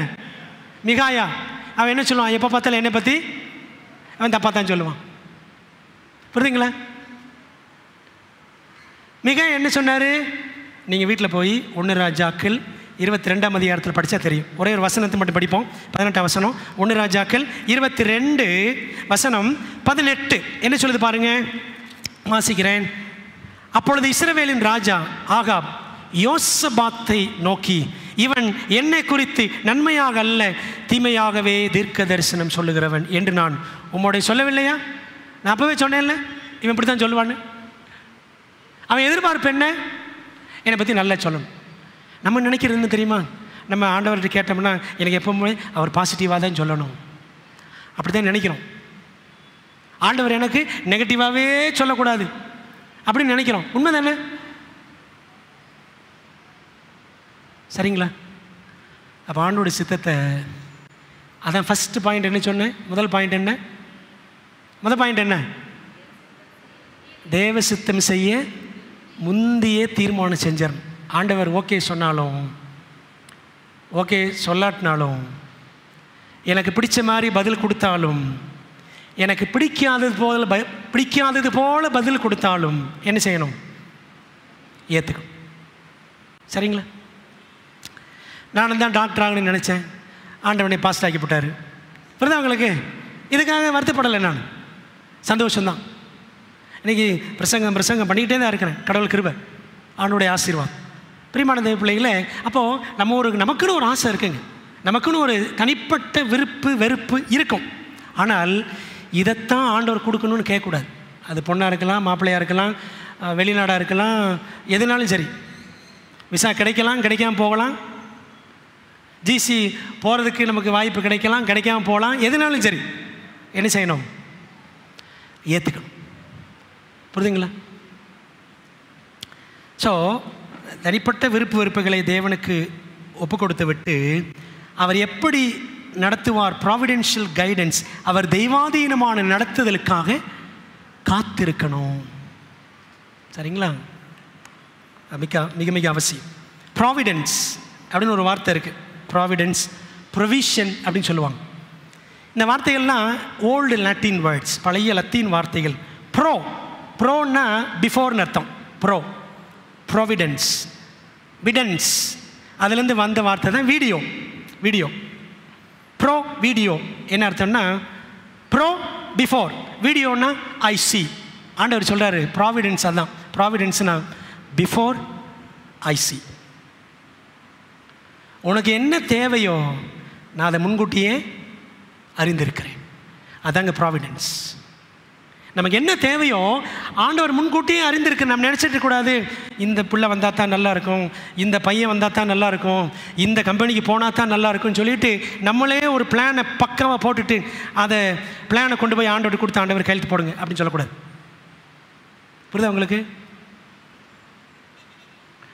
மிகாயா. அவன் என்ன சொல்லுவான்? எப்போ பார்த்தாலும் என்னை பற்றி அவன் தப்பாக தான் சொல்லுவான். புரியுதுங்களா? மிக என்ன சொன்னார்? நீங்கள் வீட்டில் போய் 1 ராஜாக்கள் 22ஆம் அதிகாரத்தில் படித்தா தெரியும். ஒரே ஒரு வசனத்தை மட்டும் படிப்போம். 18ஆம் வசனம், 1 ராஜாக்கள் 22 வசனம் 18 என்ன சொல்லுது பாருங்க, வாசிக்கிறேன். அப்பொழுது இஸ்ரவேலின் ராஜா ஆகாப் யோசபாத்தை நோக்கி, இவன் என்னை குறித்து நன்மையாக அல்ல தீமையாகவே தீர்க்க தரிசனம் சொல்லுகிறவன் என்று நான் உம்மோடைய சொல்லவில்லையா? நான் அப்போவே சொன்னேன்ல இவன் இப்படி தான் சொல்லுவான்னு. அவன் எதிர்பார்ப்பு என்ன? என்னை பற்றி நல்லா சொல்லணும். நம்ம நினைக்கிறது என்ன தெரியுமா? நம்ம ஆண்டவர்கிட்ட கேட்டோம்னா எனக்கு எப்பவுமே அவர் பாசிட்டிவாக தான் சொல்லணும், அப்படி தான் நினைக்கிறோம். ஆண்டவர் எனக்கு நெகட்டிவாகவே சொல்லக்கூடாது அப்படின்னு நினைக்கிறோம். உண்மை தானே? சரிங்களா? அப்போ ஆண்டோடைய சித்தத்தை, அதான் ஃபஸ்ட்டு பாயிண்ட் என்ன சொன்னேன்? முதல் பாயிண்ட் என்ன? தேவ சித்தம் செய்ய முந்தைய தீர்மானம் செஞ்சார். ஆண்டவர் ஓகே சொன்னாலும் ஓகே சொல்லாட்டினாலும், எனக்கு பிடிச்ச மாதிரி பதில் கொடுத்தாலும், எனக்கு பிடிக்காதது போல பதில் கொடுத்தாலும் என்ன செய்யணும்? ஏற்றுக்கணும். சரிங்களா? நானும் தான் டாக்டர் ஆகணும்னு நினச்சேன், ஆண்டவனை பாஸ்ட் ஆக்கி போட்டார். புரியுதா உங்களுக்கு? இதுக்காக வருத்தப்படலை, நான் சந்தோஷம்தான். இன்றைக்கி பிரசங்கம் பண்ணிக்கிட்டே தான் இருக்கிறேன். கடவுள் கிருபை, ஆண்டோடைய ஆசீர்வாதம். பிரியமான தேவ பிள்ளைகளே, அப்போது நமக்குன்னு ஒரு ஆசை இருக்குங்க, நமக்குன்னு ஒரு தனிப்பட்ட வெறுப்பு இருக்கும். ஆனால் இதைத்தான் ஆண்டவர் கொடுக்கணும்னு கேட்கக்கூடாது. அது பொண்ணாக இருக்கலாம், மாப்பிள்ளையாக இருக்கலாம், வெளிநாடாக இருக்கலாம், எதுனாலும் சரி. விசா கிடைக்கலாம், கிடைக்காம போகலாம். ஜிசி போகிறதுக்கு நமக்கு வாய்ப்பு கிடைக்கலாம், கிடைக்காம போகலாம். எதுனாலும் சரி என்ன செய்யணும்? ஏற்றுக்கணும். புரியுதுங்களா? ஸோ தனிப்பட்ட வெறுப்புகளை தேவனுக்கு ஒப்பு கொடுத்து விட்டு அவர் எப்படி நடத்துவார்? ப்ராவிடென்ஷியல் கைடன்ஸ், அவர் தெய்வாதீனமான நடத்துதலுக்காக காத்திருக்கணும். சரிங்களா? மிக மிக அவசியம். ப்ராவிடென்ஸ் அப்படின்னு ஒரு வார்த்தை இருக்குது. ப்ராவிடென்ஸ், ப்ரொவிஷன் அப்படின்னு சொல்லுவாங்க. இந்த வார்த்தைகள்லாம் ஓல்டு லாட்டின் வேர்ட்ஸ், பழைய லத்தீன் வார்த்தைகள். ப்ரோன்னா பிஃபோர்னு அர்த்தம். ப்ராவிடென்ஸ், விடன்ஸ், அதுலேருந்து வந்த வார்த்தை தான் வீடியோ. வீடியோ என்ன அர்த்தம்னா, பிஃபோர், வீடியோன்னா ஐ சி. ஆண்டவர் சொல்கிறாரு ப்ராவிடென்ஸ், அதான் ப்ராவிடென்ஸ்னா பிஃபோர் ஐ சி. உனக்கு என்ன தேவையோ நான் அதை முன்கூட்டியே அறிந்திருக்கிறேன். அதாங்க ப்ராவிடென்ஸ். நமக்கு என்ன தேவையோ ஆண்டவர் முன்கூட்டியே அறிந்திருக்கு. நம்ம நினச்சிட்டு கூடாது, இந்த பிள்ளை வந்தால் தான் நல்லாயிருக்கும், இந்த பையன் வந்தால் தான் நல்லாயிருக்கும், இந்த கம்பெனிக்கு போனால் தான் நல்லாயிருக்கும்னு சொல்லிட்டு நம்மளே ஒரு பிளானை பக்காவாக போட்டுட்டு அதை பிளானை கொண்டு போய் ஆண்டவர் கொடுத்து ஆண்டவர் கையெழுத்து போடுங்க அப்படின்னு சொல்லக்கூடாது. புரியுதா உங்களுக்கு?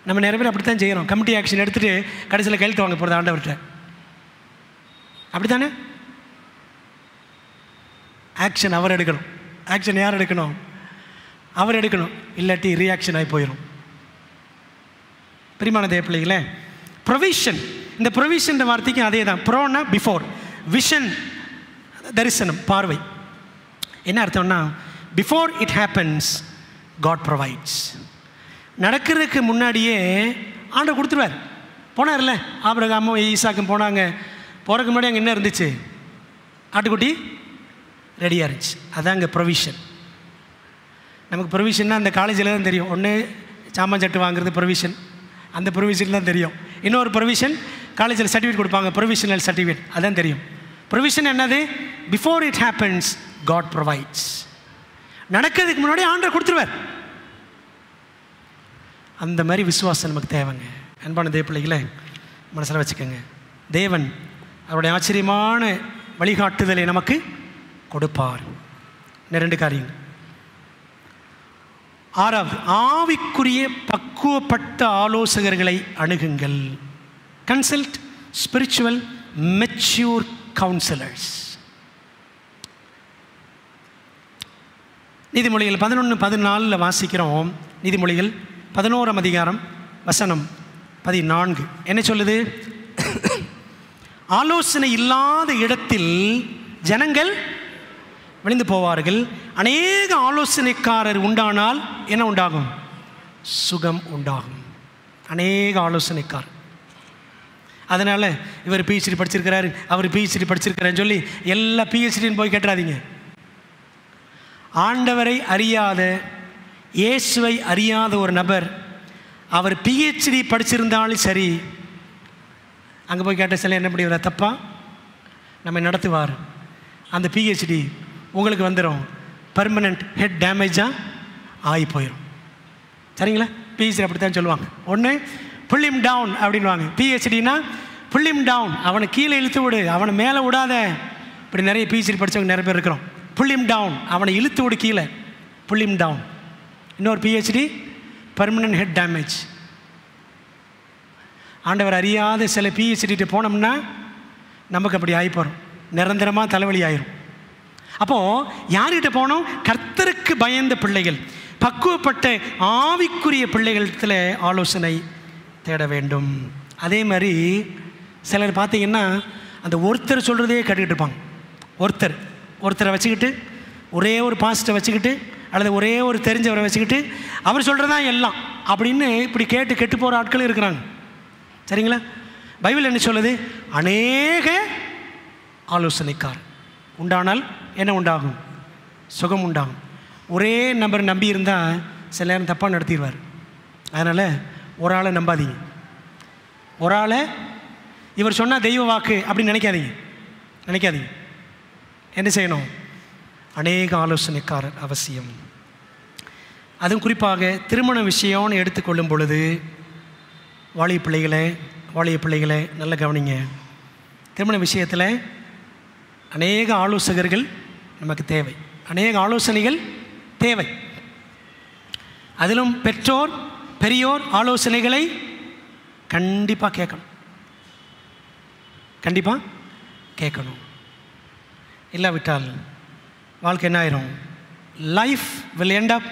நம்ம நிறைய பேர் அப்படி தான் செய்கிறோம். கமிட்டி ஆக்ஷன் எடுத்துகிட்டு கடைசியில் கையெழுத்து வாங்க போகிறது ஆண்டவர்கிட்ட. அப்படி தானே? ஆக்ஷன் அவர் எடுக்கணும். ஆக்ஷன் யார் எடுக்கணும்? அவர் எடுக்கணும். இல்லாட்டி ரியாக்ஷன் ஆகி போயிடும். பிரியமான தேவ பிள்ளைகளே, ப்ரொவிஷன், இந்த ப்ரொவிஷன் வார்த்தைக்கு அதே தான். ப்ரோனா பிஃபோர், விஷன் தரிசனம், பார்வை. என்ன அர்த்தம்னா, before it happens God provides. நடக்கிறதுக்கு முன்னாடியே ஆண்டவர் கொடுத்துருவார். போனார்ல, ஆபிரகாமும் ஈசாக்கும் போனாங்க. போகிறதுக்கு முன்னாடி அங்கே என்ன இருந்துச்சு? ஆட்டுக்குட்டி ரெடியாக இருந்துச்சு. அதான் அங்கே ப்ரொவிஷன். நமக்கு ப்ரொவிஷன்னா அந்த காலேஜில் தான் தெரியும். ஒன்று சாமான் சட்டு வாங்குறது ப்ரொவிஷன், அந்த ப்ரொவிஷன் தான் தெரியும். இன்னொரு ப்ரொவிஷன் காலேஜில் சர்டிஃபிகேட் கொடுப்பாங்க, ப்ரொவிஷனல் சர்டிஃபிகேட், அதான் தெரியும். ப்ரொவிஷன் என்னது? Before it happens God provides. நடக்கிறதுக்கு முன்னாடி ஆண்டவர் கொடுத்துருவார். அந்த மாதிரி விசுவாசம் நமக்கு தேவைங்க. அன்பான தேவ பிள்ளைகளை மனசில் வச்சுக்கோங்க. தேவன் அவருடைய ஆச்சரியமான வழிகாட்டுதலை நமக்கு கொடுப்பார். இன்னும் 2 காரியங்கள். 6வது, ஆவிக்குரிய பக்குவப்பட்ட ஆலோசகர்களை அணுகுங்கள். Consult spiritual mature counsellors. நீதிமொழிகள் 11:14 வாசிக்கிறோம். நீதிமொழிகள் 11ஆம் அதிகாரம் வசனம் 14 என்ன சொல்லுது? ஆலோசனை இல்லாத இடத்தில் ஜனங்கள் விழுந்து போவார்கள். அநேக ஆலோசனைக்காரர் உண்டானால் என்ன உண்டாகும்? சுகம் உண்டாகும். அநேக ஆலோசனைக்காரர். அதனால் இவர் பிஹெச்டி படிச்சிருக்கிறாரு, அவர் பிஹெச்டி படிச்சிருக்கிறாருன்னு சொல்லி எல்லா பிஹெச்டின்னு போய் கேட்டுறாதீங்க. ஆண்டவரை அறியாத, இயேசுவை அறியாத ஒரு நபர் அவர் பிஹெச்டி படிச்சிருந்தாலும் சரி, அங்கே போய் கேட்ட சில என்ன பண்ணி தப்பா நம்ம நடத்துவார். அந்த பிஹெச்டி உங்களுக்கு வந்துடும், பர்மனெண்ட் ஹெட் டேமேஜாக ஆகி போயிடும். சரிங்களா? பிஹெச்டி அப்படி தான் சொல்லுவாங்க. ஒன்று புல் ஹிம் டவுன் அப்படின்வாங்க. பிஹெச்டினா புல் ஹிம் டவுன், அவனை கீழே இழுத்து விடு, அவனை மேலே விடாத. இப்படி நிறைய பிஹெச்டி படித்தவங்க நிறைய பேர் இருக்கிறோம். புல் ஹிம் டவுன், அவனை இழுத்து விடு கீழே, புல் ஹிம் டவுன். இன்னொரு பிஹெச்டி பெர்மனன்ட் ஹெட் டேமேஜ். ஆண்டவர் அறியாத சில பிஹெச்டிட்டு போனோம்னா நமக்கு அப்படி ஆகிப்போகிறோம், நிரந்தரமாக தலைவலி ஆயிரும். அப்போது யார்கிட்ட போனோம்? கர்த்தருக்கு பயந்த பிள்ளைகள், பக்குவப்பட்ட ஆவிக்குரிய பிள்ளைகளிடத்தில் ஆலோசனை தேட வேண்டும். அதே மாதிரி சிலர் பார்த்தீங்கன்னா அந்த ஒருத்தர் சொல்கிறதே கேட்டுக்கிட்டு இருப்பாங்க. ஒருத்தரை வச்சுக்கிட்டு, ஒரே ஒரு பாஸ்ட்டை வச்சுக்கிட்டு, அல்லது ஒரே ஒரு தெரிஞ்சவரை வச்சுக்கிட்டு அவர் சொல்கிறதான் எல்லாம் அப்படின்னு இப்படி கேட்டு கெட்டு போகிற ஆட்களும் இருக்கிறாங்க. சரிங்களா? பைபிள் என்ன சொல்லுது? அநேக ஆலோசனைக்கார் உண்டானால் என்ன உண்டாகும்? சுகம் உண்டாகும். ஒரே நம்பர் நம்பி இருந்தால் சில நேரம் தப்பாக நடத்திடுவார். அதனால் ஒரு ஆளை நம்பாதீங்க. ஒரு ஆளை இவர் சொன்னால் தெய்வ வாக்கு அப்படின்னு நினைக்காதீங்க. என்ன செய்யணும்? அநேக ஆலோசனைக்காரர் அவசியம். அதுவும் குறிப்பாக திருமண விஷயம்னு எடுத்துக்கொள்ளும் பொழுது வாலிய பிள்ளைகளை நல்ல கவனிங்க. திருமண விஷயத்தில் அநேக ஆலோசகர்கள் நமக்கு தேவை, அநேக ஆலோசனைகள் தேவை. அதிலும் பெரியோர் ஆலோசனைகளை கண்டிப்பாக கேட்கணும். இல்லாவிட்டால் வாழ்க்கை என்ன ஆயிரும்? Life will end up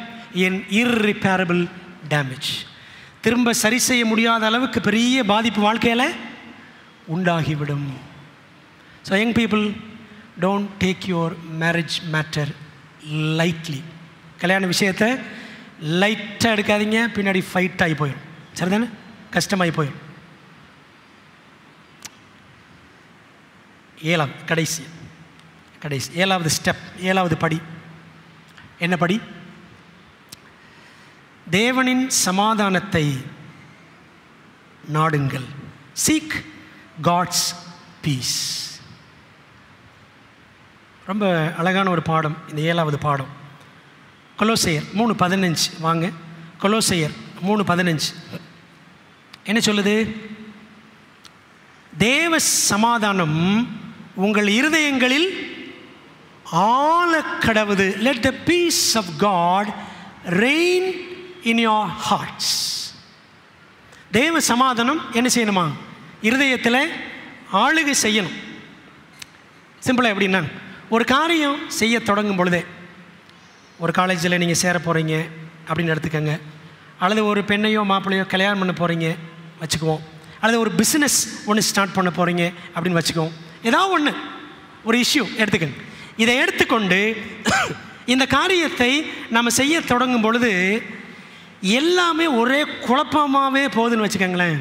in irreparable damage. திரும்ப சரி செய்ய முடியாத அளவுக்கு பெரிய பாதிப்பு வாழ்க்கையில் உண்டாகிவிடும். So young people, don't take your marriage matter lightly. கல்யாண விஷயத்தை லைட்டாக எடுக்காதீங்க, பின்னாடி ஃபைட் ஆகி போயிடும். சரிதானே? கஷ்டமாகி போயிடும். ஏழாவது ஸ்டெப், ஏழாவது படி. என்ன படி? தேவனின் சமாதானத்தை நாடுங்கள். Seek God's peace. ரொம்ப அழகான ஒரு பாடம் இந்த ஏழாவது பாடம். கொலோசையர் 3:15 வாங்க. கொலோசையர் 3:15 என்ன சொல்லுது? தேவ சமாதானம் உங்கள் இருதயங்களில் ஆழக்கடவுது. let the peace of God reign in your hearts. தேவ சமாதானம் என்ன செய்யணுமா? இருதயத்தில் ஆளுகை செய்யணும். சிம்பிளாக எப்படின்னா, ஒரு காரியம் செய்ய தொடங்கும் பொழுதே, ஒரு காலேஜில் நீங்கள் சேர போகிறீங்க அப்படின்னு எடுத்துக்கோங்க, அல்லது ஒரு பெண்ணையோ மாப்பிள்ளையோ கல்யாணம் பண்ண போகிறீங்க வச்சுக்குவோம், அல்லது ஒரு பிஸ்னஸ் ஒன்று ஸ்டார்ட் பண்ண போகிறீங்க அப்படின்னு வச்சுக்குவோம். ஏதாவது ஒன்று ஒரு இஷ்யூ எடுத்துக்கங்க. இதை எடுத்துக்கொண்டு இந்த காரியத்தை நம்ம செய்ய தொடங்கும் பொழுது எல்லாமே ஒரே குழப்பமாகவே போகுதுன்னு வச்சுக்கோங்களேன்.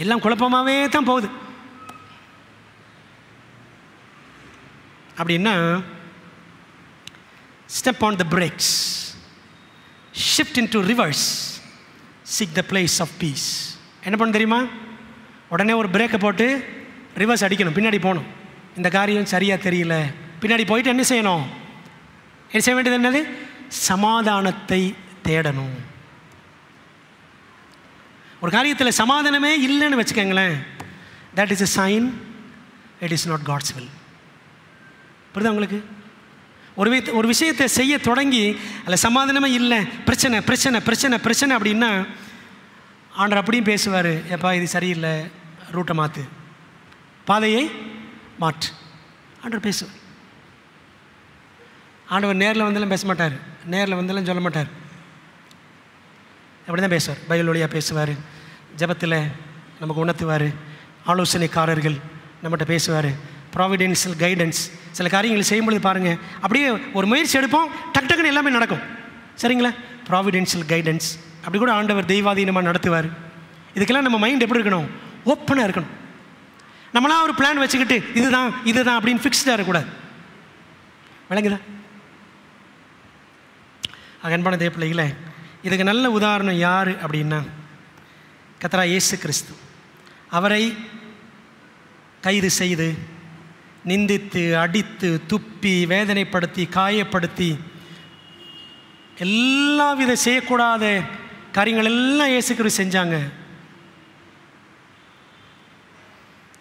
எல்லாம் குழப்பமாகவே தான் போகுது. அப்படின்னா step on the brakes, shift in to reverse, seek the place of peace. என்ன பண்ண தெரியுமா? உடனே ஒரு பிரேக்கை போட்டு ரிவர்ஸ் அடிக்கணும், பின்னாடி போகணும். இந்த காரியம் சரியாக தெரியல, பின்னாடி போயிட்டு என்ன செய்யணும்? என்ன செய்ய வேண்டியது? என்னது? சமாதானத்தை தேடணும். ஒரு காரியத்தில் சமாதானமே இல்லைன்னு வச்சுக்கோங்களேன், that is a sign it is not God's will. புரியுதா உங்களுக்கு? ஒரு விஷயத்தை செய்ய தொடங்கி அதில் சமாதானமே இல்லை, பிரச்சனை பிரச்சனை பிரச்சனை பிரச்சனை அப்படின்னா ஆண்டவர் அப்படியும் பேசுவார், எப்பா இது சரியில்லை, ரூட்டை மாற்று, பாதையை மாற்று. ஆண்டவர் பேசுவார். ஆண்டவர் நேரில் வந்தாலும் பேச மாட்டார், நேரில் வந்தாலும் சொல்ல மாட்டார். அப்படி தான் பேசுவார். பைபிள் வழியாக பேசுவார், ஜெபத்தில் நமக்கு உணர்த்துவார், ஆலோசனைக்காரர்கள் நம்மகிட்ட பேசுவார், ப்ராவிடென்ஷியல் கைடன்ஸ். சில காரியங்கள் செய்யும்பொழுது பாருங்கள், அப்படியே ஒரு முயற்சி எடுப்போம், டக்கு டக்குன்னு எல்லாமே நடக்கும். சரிங்களா? Providential guidance. அப்படி கூட ஆண்டவர் தெய்வாதீனமாக நடத்துவார். இதுக்கெல்லாம் நம்ம மைண்ட் எப்படி இருக்கணும்? ஓப்பனாக இருக்கணும். நம்மளாம் ஒரு பிளான் வச்சுக்கிட்டு இதுதான் அப்படின்னு ஃபிக்ஸ்டாக இருக்கக்கூடாது. விளங்குதா? அன்பான தேவ பிள்ளைகளே, இதுக்கு நல்ல உதாரணம் யார் அப்படின்னா கர்த்தராகிய இயேசு கிறிஸ்து. அவரை கைது செய்து, நிந்தித்து, அடித்து, துப்பி, வேதனைப்படுத்தி, காயப்படுத்தி, எல்லாவித செய்யக்கூடாத காரியங்கள் எல்லாம் இயேசு கிறிஸ்து செஞ்சாங்க.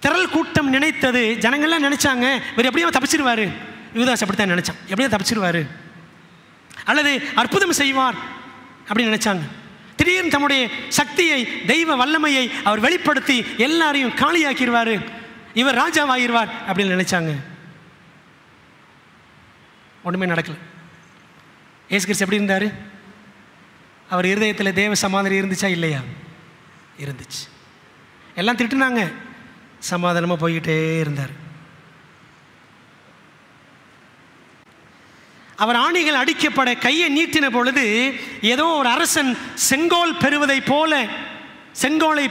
திரள் கூட்டம் நினைத்தது, ஜனங்கள்லாம் நினைச்சாங்க இவர் எப்படியோ தப்பிச்சிருவாரு. யூதாஸ் அப்படித்தான் நினைச்சான், எப்படியோ தப்பிச்சிருவாரு அல்லது அற்புதம் செய்வார் அப்படின்னு நினைச்சாங்க. திடீர்னு தம்முடைய சக்தியை, தெய்வ வல்லமையை அவர் வெளிப்படுத்தி எல்லாரையும் காலியாக்கிடுவார், இவர் ராஜாவாகிடுவார் அப்படின்னு நினைச்சாங்க. ஒன்றுமே நடக்கல. இயேசு கிறிஸ்து எப்படி இருந்தார்? அவர் இருதயத்தில் தேவ சமாதானம் இருந்துச்சா இல்லையா? இருந்துச்சு. எல்லாம் திட்டுனாங்க, சமாதானமாக போய்கிட்டே இருந்தார். அவர் ஆணிகள் அடிக்கப்பட கையை நீட்டின பொழுது ஏதோ ஒரு அரசன் செங்கோலை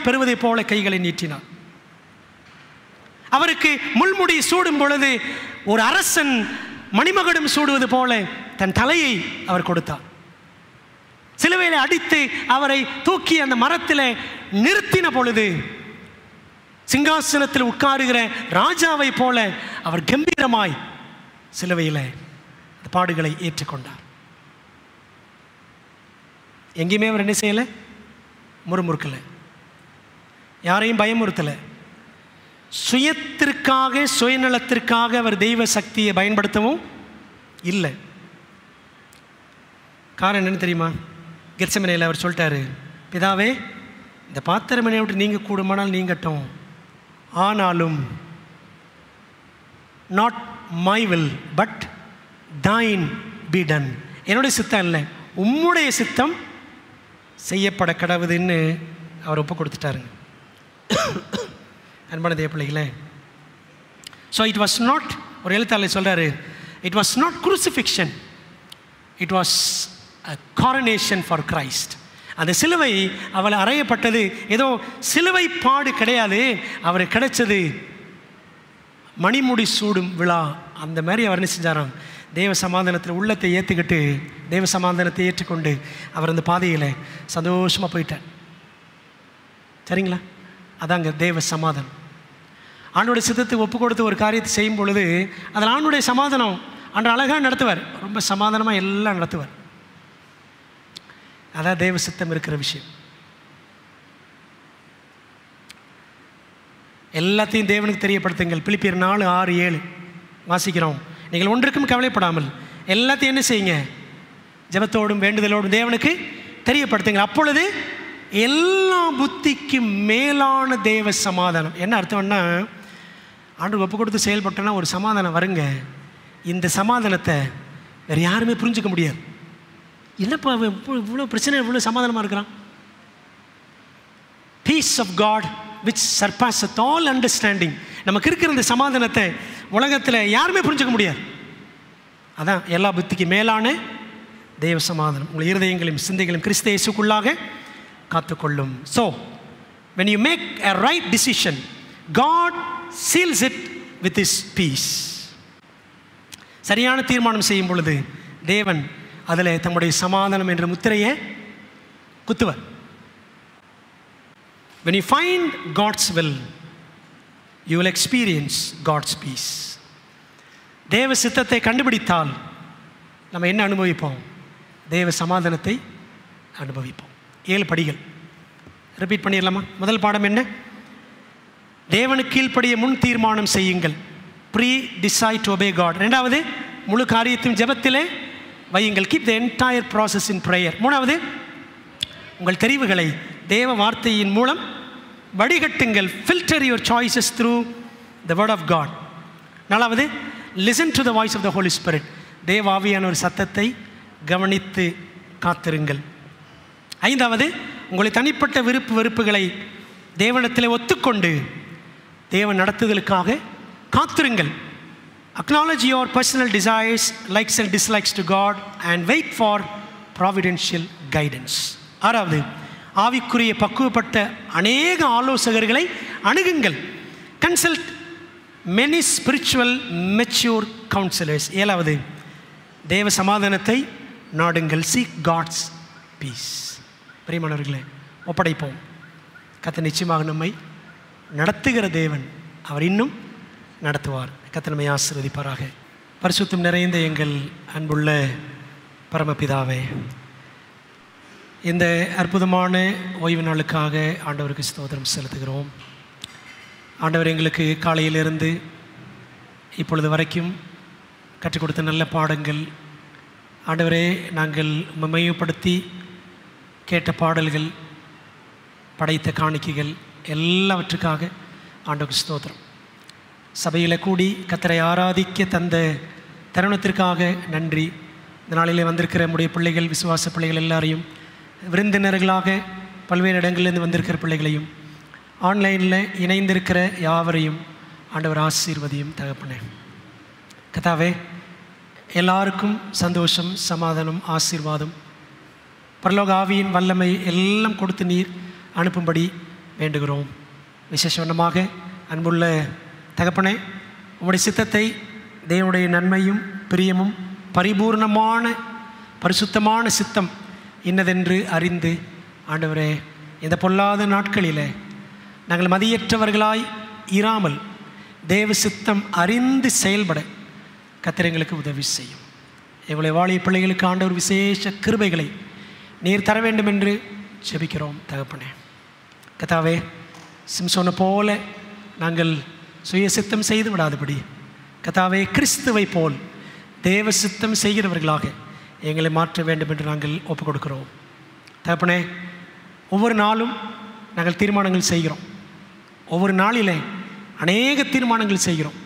பெறுவதை போல கைகளை நீட்டினார். அவருக்கு முள்முடி சூடும் பொழுது ஒரு அரசன் மணிமகுடம் சூடுவது போல தன் தலையை அவர் கொடுத்தார். சிலுவையில் அடித்து அவரை தூக்கி அந்த மரத்தில் நிறுத்தின பொழுது சிங்காசனத்தில் உட்காருகிற ராஜாவை போல அவர் கம்பீரமாய் சிலுவையில் பாடுகளை ஏற்றுக்கொண்டார். எங்கேயுமே அவர் என்ன செய்யலை? முறுமுறுக்கலை, யாரையும் பயமுறுத்தலை. சுயத்திற்காக, சுயநலத்திற்காக அவர் தெய்வ சக்தியை பயன்படுத்தவும் இல்லை. காரணம் என்னன்னு தெரியுமா? கெத்செமனேல அவர் சொல்லிட்டாரு, பிதாவே இந்த பாத்திரமனை விட்டு நீங்க கூடுமானால் நீங்கட்டும், ஆனாலும் not my will but thine be done, என்னுடைய சித்தம் இல்லை உம்முடைய சித்தம் செய்யப்பட கடவுதுன்னு அவர் ஒப்பு கொடுத்துட்டாருங்க. அன்பான தேவ பிள்ளைகளே, ஸோ இட் வாஸ் நாட், ஒரு எழுத்தாளர் சொல்கிறாரு, it was not crucifixion, it was a coronation for Christ. அந்த சிலுவை அவள் அறையப்பட்டது ஏதோ சிலுவை பாடு கிடையாது, அவருக்கு கிடைச்சது மணிமுடி சூடும் விழா. அந்த மாதிரி அவர் என்ன செஞ்சாராம்? தேவ சமாதானத்தில் உள்ளத்தை ஏற்றுக்கிட்டு, தேவ சமாதானத்தை ஏற்றுக்கொண்டு அவர் அந்த பாதையில் சந்தோஷமாக போயிட்டார். சரிங்களா? அதாங்க தேவ சமாதானம். ஆண்டோடைய சித்தத்தை ஒப்பு கொடுத்து ஒரு காரியத்தை செய்யும் பொழுது அதில் ஆண்டோடைய சமாதானம் அன்று அழகாக நடத்துவார், ரொம்ப சமாதானமாக எல்லாம் நடத்துவார். அதான் தேவ சித்தம் இருக்கிற விஷயம். எல்லாத்தையும் தேவனுக்கு தெரியப்படுத்துங்கள். பிலிப்பியர் 4:6-7 வாசிக்கிறோம். நீங்கள் ஒன்றுக்கும் கவலைப்படாமல் எல்லாத்தையும் என்ன செய்யுங்க? ஜெபத்தோடும் வேண்டுதலோடும் தேவனுக்கு தெரியப்படுத்துங்கள். அப்பொழுது எல்லா புத்திக்கும் மேலான தேவ சமாதானம். என்ன அர்த்தம்னா, ஆண்டு ஒப்பு கொடுத்து செயல்பட்டோன்னா ஒரு சமாதானம் வருங்க. இந்த சமாதானத்தை வேறு யாருமே புரிஞ்சுக்க முடியாது. என்னப்பா இவ்வளோ பிரச்சனை, இவ்வளோ சமாதானமாக இருக்கிறான்? Peace of God which surpasseth all understanding. நமக்கு இருக்கிற இந்த சமாதானத்தை உலகத்தில் யாருமே புரிஞ்சுக்க முடியாது. அதான் எல்லா புத்திக்கு மேலான தேவ சமாதானம் உங்கள் இருதயங்களையும் சிந்தைகளையும் கிறிஸ்து இயேசுக்குள்ளாக காத்துக்கொள்ளும். So when you make a right decision, God seals it with his peace. சரியான தீர்மானம் செய்யும் பொழுது தேவன் அதில் தம்முடைய சமாதானம் என்ற முத்திரையை குத்துவர். When you find God's will, you will experience God's peace. தேவ சித்தத்தை கண்டுபிடித்தால் நம்ம என்ன அனுபவிப்போம்? தேவ சமாதானத்தை அனுபவிப்போம். 7 படிகள் ரிப்பீட் பண்ணிடலாமா? முதல் பாடம் என்ன? தேவனுக்கு கீழ்ப்படிய முன் தீர்மானம் செய்யுங்கள். Pre decide to obey God. ரெண்டாவது, முழு காரியத்தையும் ஜெபத்திலே வையுங்கள். Keep the entire process in prayer. மூணாவது, உங்கள் தெரிவுகளை தேவ வார்த்தையின் மூலம் வடிகட்டுங்கள். Filter your choices through the word of God. நாலாவது, listen to the voice of the Holi Spirit. தேவ ஆவியான ஒரு சத்தத்தை கவனித்து காத்திருங்கள். ஐந்தாவது, உங்களை தனிப்பட்ட விருப்பு வெறுப்புகளை தேவனிடத்தில் ஒத்துக்கொண்டு தேவன் நடத்துதலுக்காக காத்திருங்கள். Acknowledge your personal desires, likes and dislikes to God and wait for providential guidance. ஆறாவது, ஆவிக்குரிய பக்குவப்பட்ட அநேக ஆலோசகர்களை அணுகுங்கள். Consult many spiritual mature counselors. ஏழாவது, தேவ சமாதானத்தை நாடுங்கள். Seek God's peace. பிரியமானவர்களே, ஒப்படைப்போம். கர்த்தர் நிச்சயமாக நம்மை நடத்துகிற தேவன், அவர் இன்னும் நடத்துவார். கர்த்தர் நம்மை ஆசீர்வதிப்பாராக. பரிசுத்தம் நிறைந்த எங்கள் அன்புள்ள பரமபிதாவே, இந்த அற்புதமான ஓய்வு நாளுக்காக ஆண்டவருக்கு ஸ்தோத்திரம் செலுத்துகிறோம். ஆண்டவர் எங்களுக்கு காலையிலிருந்து இப்பொழுது வரைக்கும் கற்றுக் கொடுத்த நல்ல பாடங்கள், ஆண்டவரே நாங்கள் மையப்படுத்தி கேட்ட பாடல்கள், படைத்த காணிக்கைகள் எல்லாவற்றுக்காக ஆண்டவருக்கு ஸ்தோத்திரம். சபையில் கூடி கர்த்தரை ஆராதிக்க தந்த தருணத்திற்காக நன்றி. இந்த நாளிலே வந்திருக்கிற நம்முடைய பிள்ளைகள், விசுவாச பிள்ளைகள் எல்லாரையும், விருந்தினர்களாக பல்வேறு இடங்களிலிருந்து வந்திருக்கிற பிள்ளைகளையும், ஆன்லைனில் இணைந்திருக்கிற யாவரையும் ஆண்டவர் ஆசீர்வதியும் தகப்பனே. கர்த்தாவே, எல்லாருக்கும் சந்தோஷம், சமாதானம், ஆசீர்வாதம், பரலோக ஆவியின் வல்லமை எல்லாம் கொடுத்து நீர் அனுப்பும்படி வேண்டுகிறோம். விசேஷமாக அன்புள்ள தகப்பனே, உம்முடைய சித்தத்தை, தேவனுடைய நன்மையும் பிரியமும் பரிபூர்ணமான பரிசுத்தமான சித்தம் இன்னதென்று அறிந்து ஆண்டவரே, இந்த பொல்லாத நாட்களில் நாங்கள் மதியற்றவர்களாய் இராமல் தேவ சித்தம் அறிந்து செயல்பட கர்த்தர் எங்களுக்கு உதவி செய்யும். எங்களை வாழிய பிள்ளைகளுக்கு ஆண்டவர் விசேஷ கிருபைகளை நீர் தர வேண்டும் என்று ஜெபிக்கிறோம் தகப்பனே. கர்த்தாவே, சிம்சோனை போல நாங்கள் சுய சித்தம் செய்து விடாதபடி கர்த்தாவே, கிறிஸ்துவை போல் தேவ சித்தம் செய்கிறவர்களாக எங்களை மாற்ற வேண்டும் என்று நாங்கள் ஒப்புக் கொடுக்கிறோம் தகப்பனே. ஒவ்வொரு நாளும் நாங்கள் தீர்மானங்கள் செய்கிறோம். ஒவ்வொரு நாளிலே அநேக தீர்மானங்கள் செய்கிறோம்.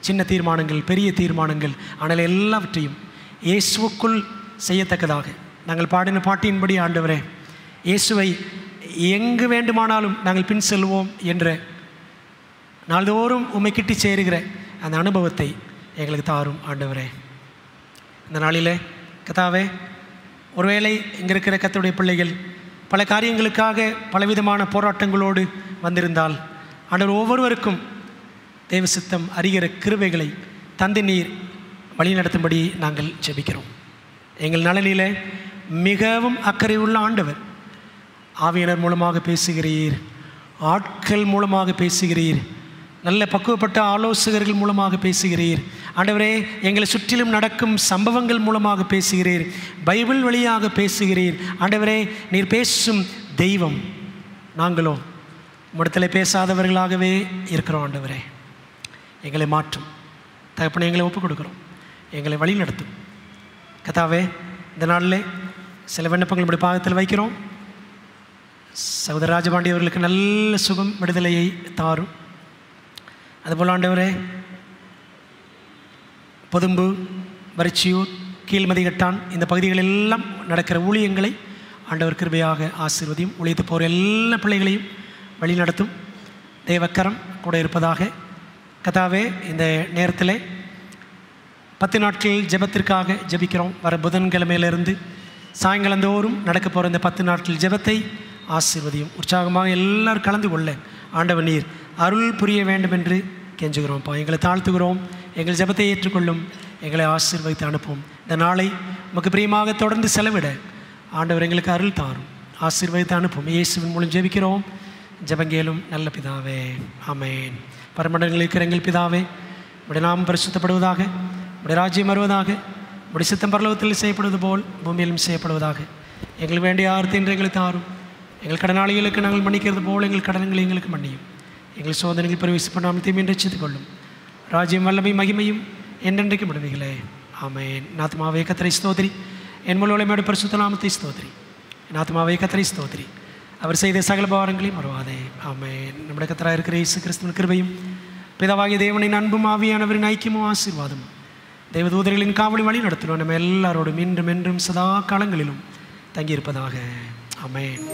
சின்ன தீர்மானங்கள், பெரிய தீர்மானங்கள், ஆனால் எல்லாவற்றையும் இயேசுவுக்குள் செய்யத்தக்கதாக நாங்கள் பாடின பாட்டின்படி ஆண்டவரே, இயேசுவை எங்கு வேண்டுமானாலும் நாங்கள் பின் செல்வோம் என்ற நாள்தோறும் உம்மை கிட்டி சேருகிற அந்த அனுபவத்தை எங்களுக்கு தாரும் ஆண்டவரே. இந்த நாளில் கர்த்தாவே, ஒருவேளை இங்கே இருக்கிற கர்த்தருடைய பிள்ளைகள் பல காரியங்களுக்காக பலவிதமான போராட்டங்களோடு வந்திருந்தால் ஆண்டவர் ஒவ்வொருவருக்கும் தேவ சித்தம் அறிகிற கிருபைகளை தந்து நீர் வழிநடத்தும்படி நாங்கள் ஜெபிக்கிறோம். எங்கள் நலனில் மிகவும் அக்கறை உள்ள ஆண்டவர், ஆவியினர் மூலமாக பேசுகிறீர், ஆட்கள் மூலமாக பேசுகிறீர், நல்ல பக்குவப்பட்ட ஆலோசகர்கள் மூலமாக பேசுகிறீர் ஆண்டவரே. எங்களை சுற்றிலும் நடக்கும் சம்பவங்கள் மூலமாக பேசுகிறீர், பைபிள் வழியாக பேசுகிறீர் ஆண்டவரே. நீர் பேசும் தெய்வம், நாங்களோ உம்மிடத்தில் பேசாதவர்களாகவே இருக்கிறோம் ஆண்டவரே. எங்களை மாற்றும் தகப்பனை, எங்களை ஒப்புக் கொடுக்குறோம், எங்களை வழி நடத்தும் கர்த்தாவே. இந்த நாளில் சில விண்ணப்பங்கள் இப்படி பாகத்தில் வைக்கிறோம். சகோதர ராஜபாண்டி அவர்களுக்கு நல்ல சுகம், விடுதலையை தாரும். அதுபோல் ஆண்டவரே, பொதும்பு, வரிச்சியூர், கீழ்மதிகட்டான் இந்த பகுதிகளெல்லாம் நடக்கிற ஊழியங்களை ஆண்டவர் கிருபையாக ஆசீர்வதியும். ஊழியத்து போகிற எல்லா பிள்ளைகளையும் வழி நடத்தும். தேவக்கரம் கூட இருப்பதாக கர்த்தாவே. இந்த நேரத்தில் 10 நாட்கள் ஜெபத்திற்காக ஜெபிக்கிறோம். வர புதன்கிழமையிலிருந்து சாயங்காலந்தோறும் நடக்க போகிற இந்த 10 நாட்கள் ஜெபத்தை ஆசீர்வதியும். உற்சாகமாக எல்லாரும் கலந்து கொள்ள ஆண்டவர் நீர் அருள் புரிய வேண்டும் என்று கெஞ்சுகிறோம்ப்பா. எங்களை தாழ்த்துகிறோம், எங்கள் ஜெபத்தை ஏற்றுக்கொள்ளும், எங்களை ஆசீர்வதித்து அனுப்பும். இந்த நாளை உமக்கு பிரியமாக தொடர்ந்து செலவிட ஆண்டவர் எங்களுக்கு அருள் தாரும், ஆசீர்வதித்து அனுப்பும். இயேசுவின் மூலம் ஜெபிக்கிறோம், ஜெபங்கேலும் நல்ல பிதாவே, ஆமென். பரமண்டலங்களில் இருக்கிற எங்கள் பிதாவே, உடைய நாமம் பரிசுத்தப்படுவதாக, உடைய ராஜ்யம் வருவதாக, உடைய சித்தம் பரலோகத்தில் செய்யப்படுவது போல் பூமியிலும் செய்யப்படுவதாக. எங்களுக்கு வேண்டிய ஆர்த்தி என்று எங்களுக்கு தாரும். எங்கள் கடனாளிகளுக்கு நாங்கள் மன்னிக்கிறது போல் எங்கள் கடன்களை எங்களுக்கு மன்னியும். எங்கள் சோதனைகள் பிரவேசிப்படாமல் தீமையை ரட்சித்துக் கொள்ளும். ராஜ்யம் வல்லமை மகிமையும் என்றென்றைக்கு விடுவீங்களே, ஆமென். என் ஆத்துமாவே கர்த்தரை ஸ்தோத்திரி, என் முழு உலகமோடு பரிசுத்த நாமத்தை ஸ்தோத்திரி. என் ஆத்துமாவே கர்த்தரை ஸ்தோத்திரி, அவர் செய்த சகல பாவங்களையும் மறவாதே, ஆமென். நம்முடைய கர்த்தராக இருக்கிற இயேசு கிறிஸ்துவின் கிருபையும் பிதாவாகிய தேவனின் அன்பும் ஆவியானவரின் ஐக்கியமும் ஆசீர்வாதம் தேவதூதர்களின் காவலி வழி நடத்துகிறோம் நம்ம எல்லாரோடும் இன்றும் என்றும் சதா காலங்களிலும் தங்கியிருப்பதாக, ஆமென்.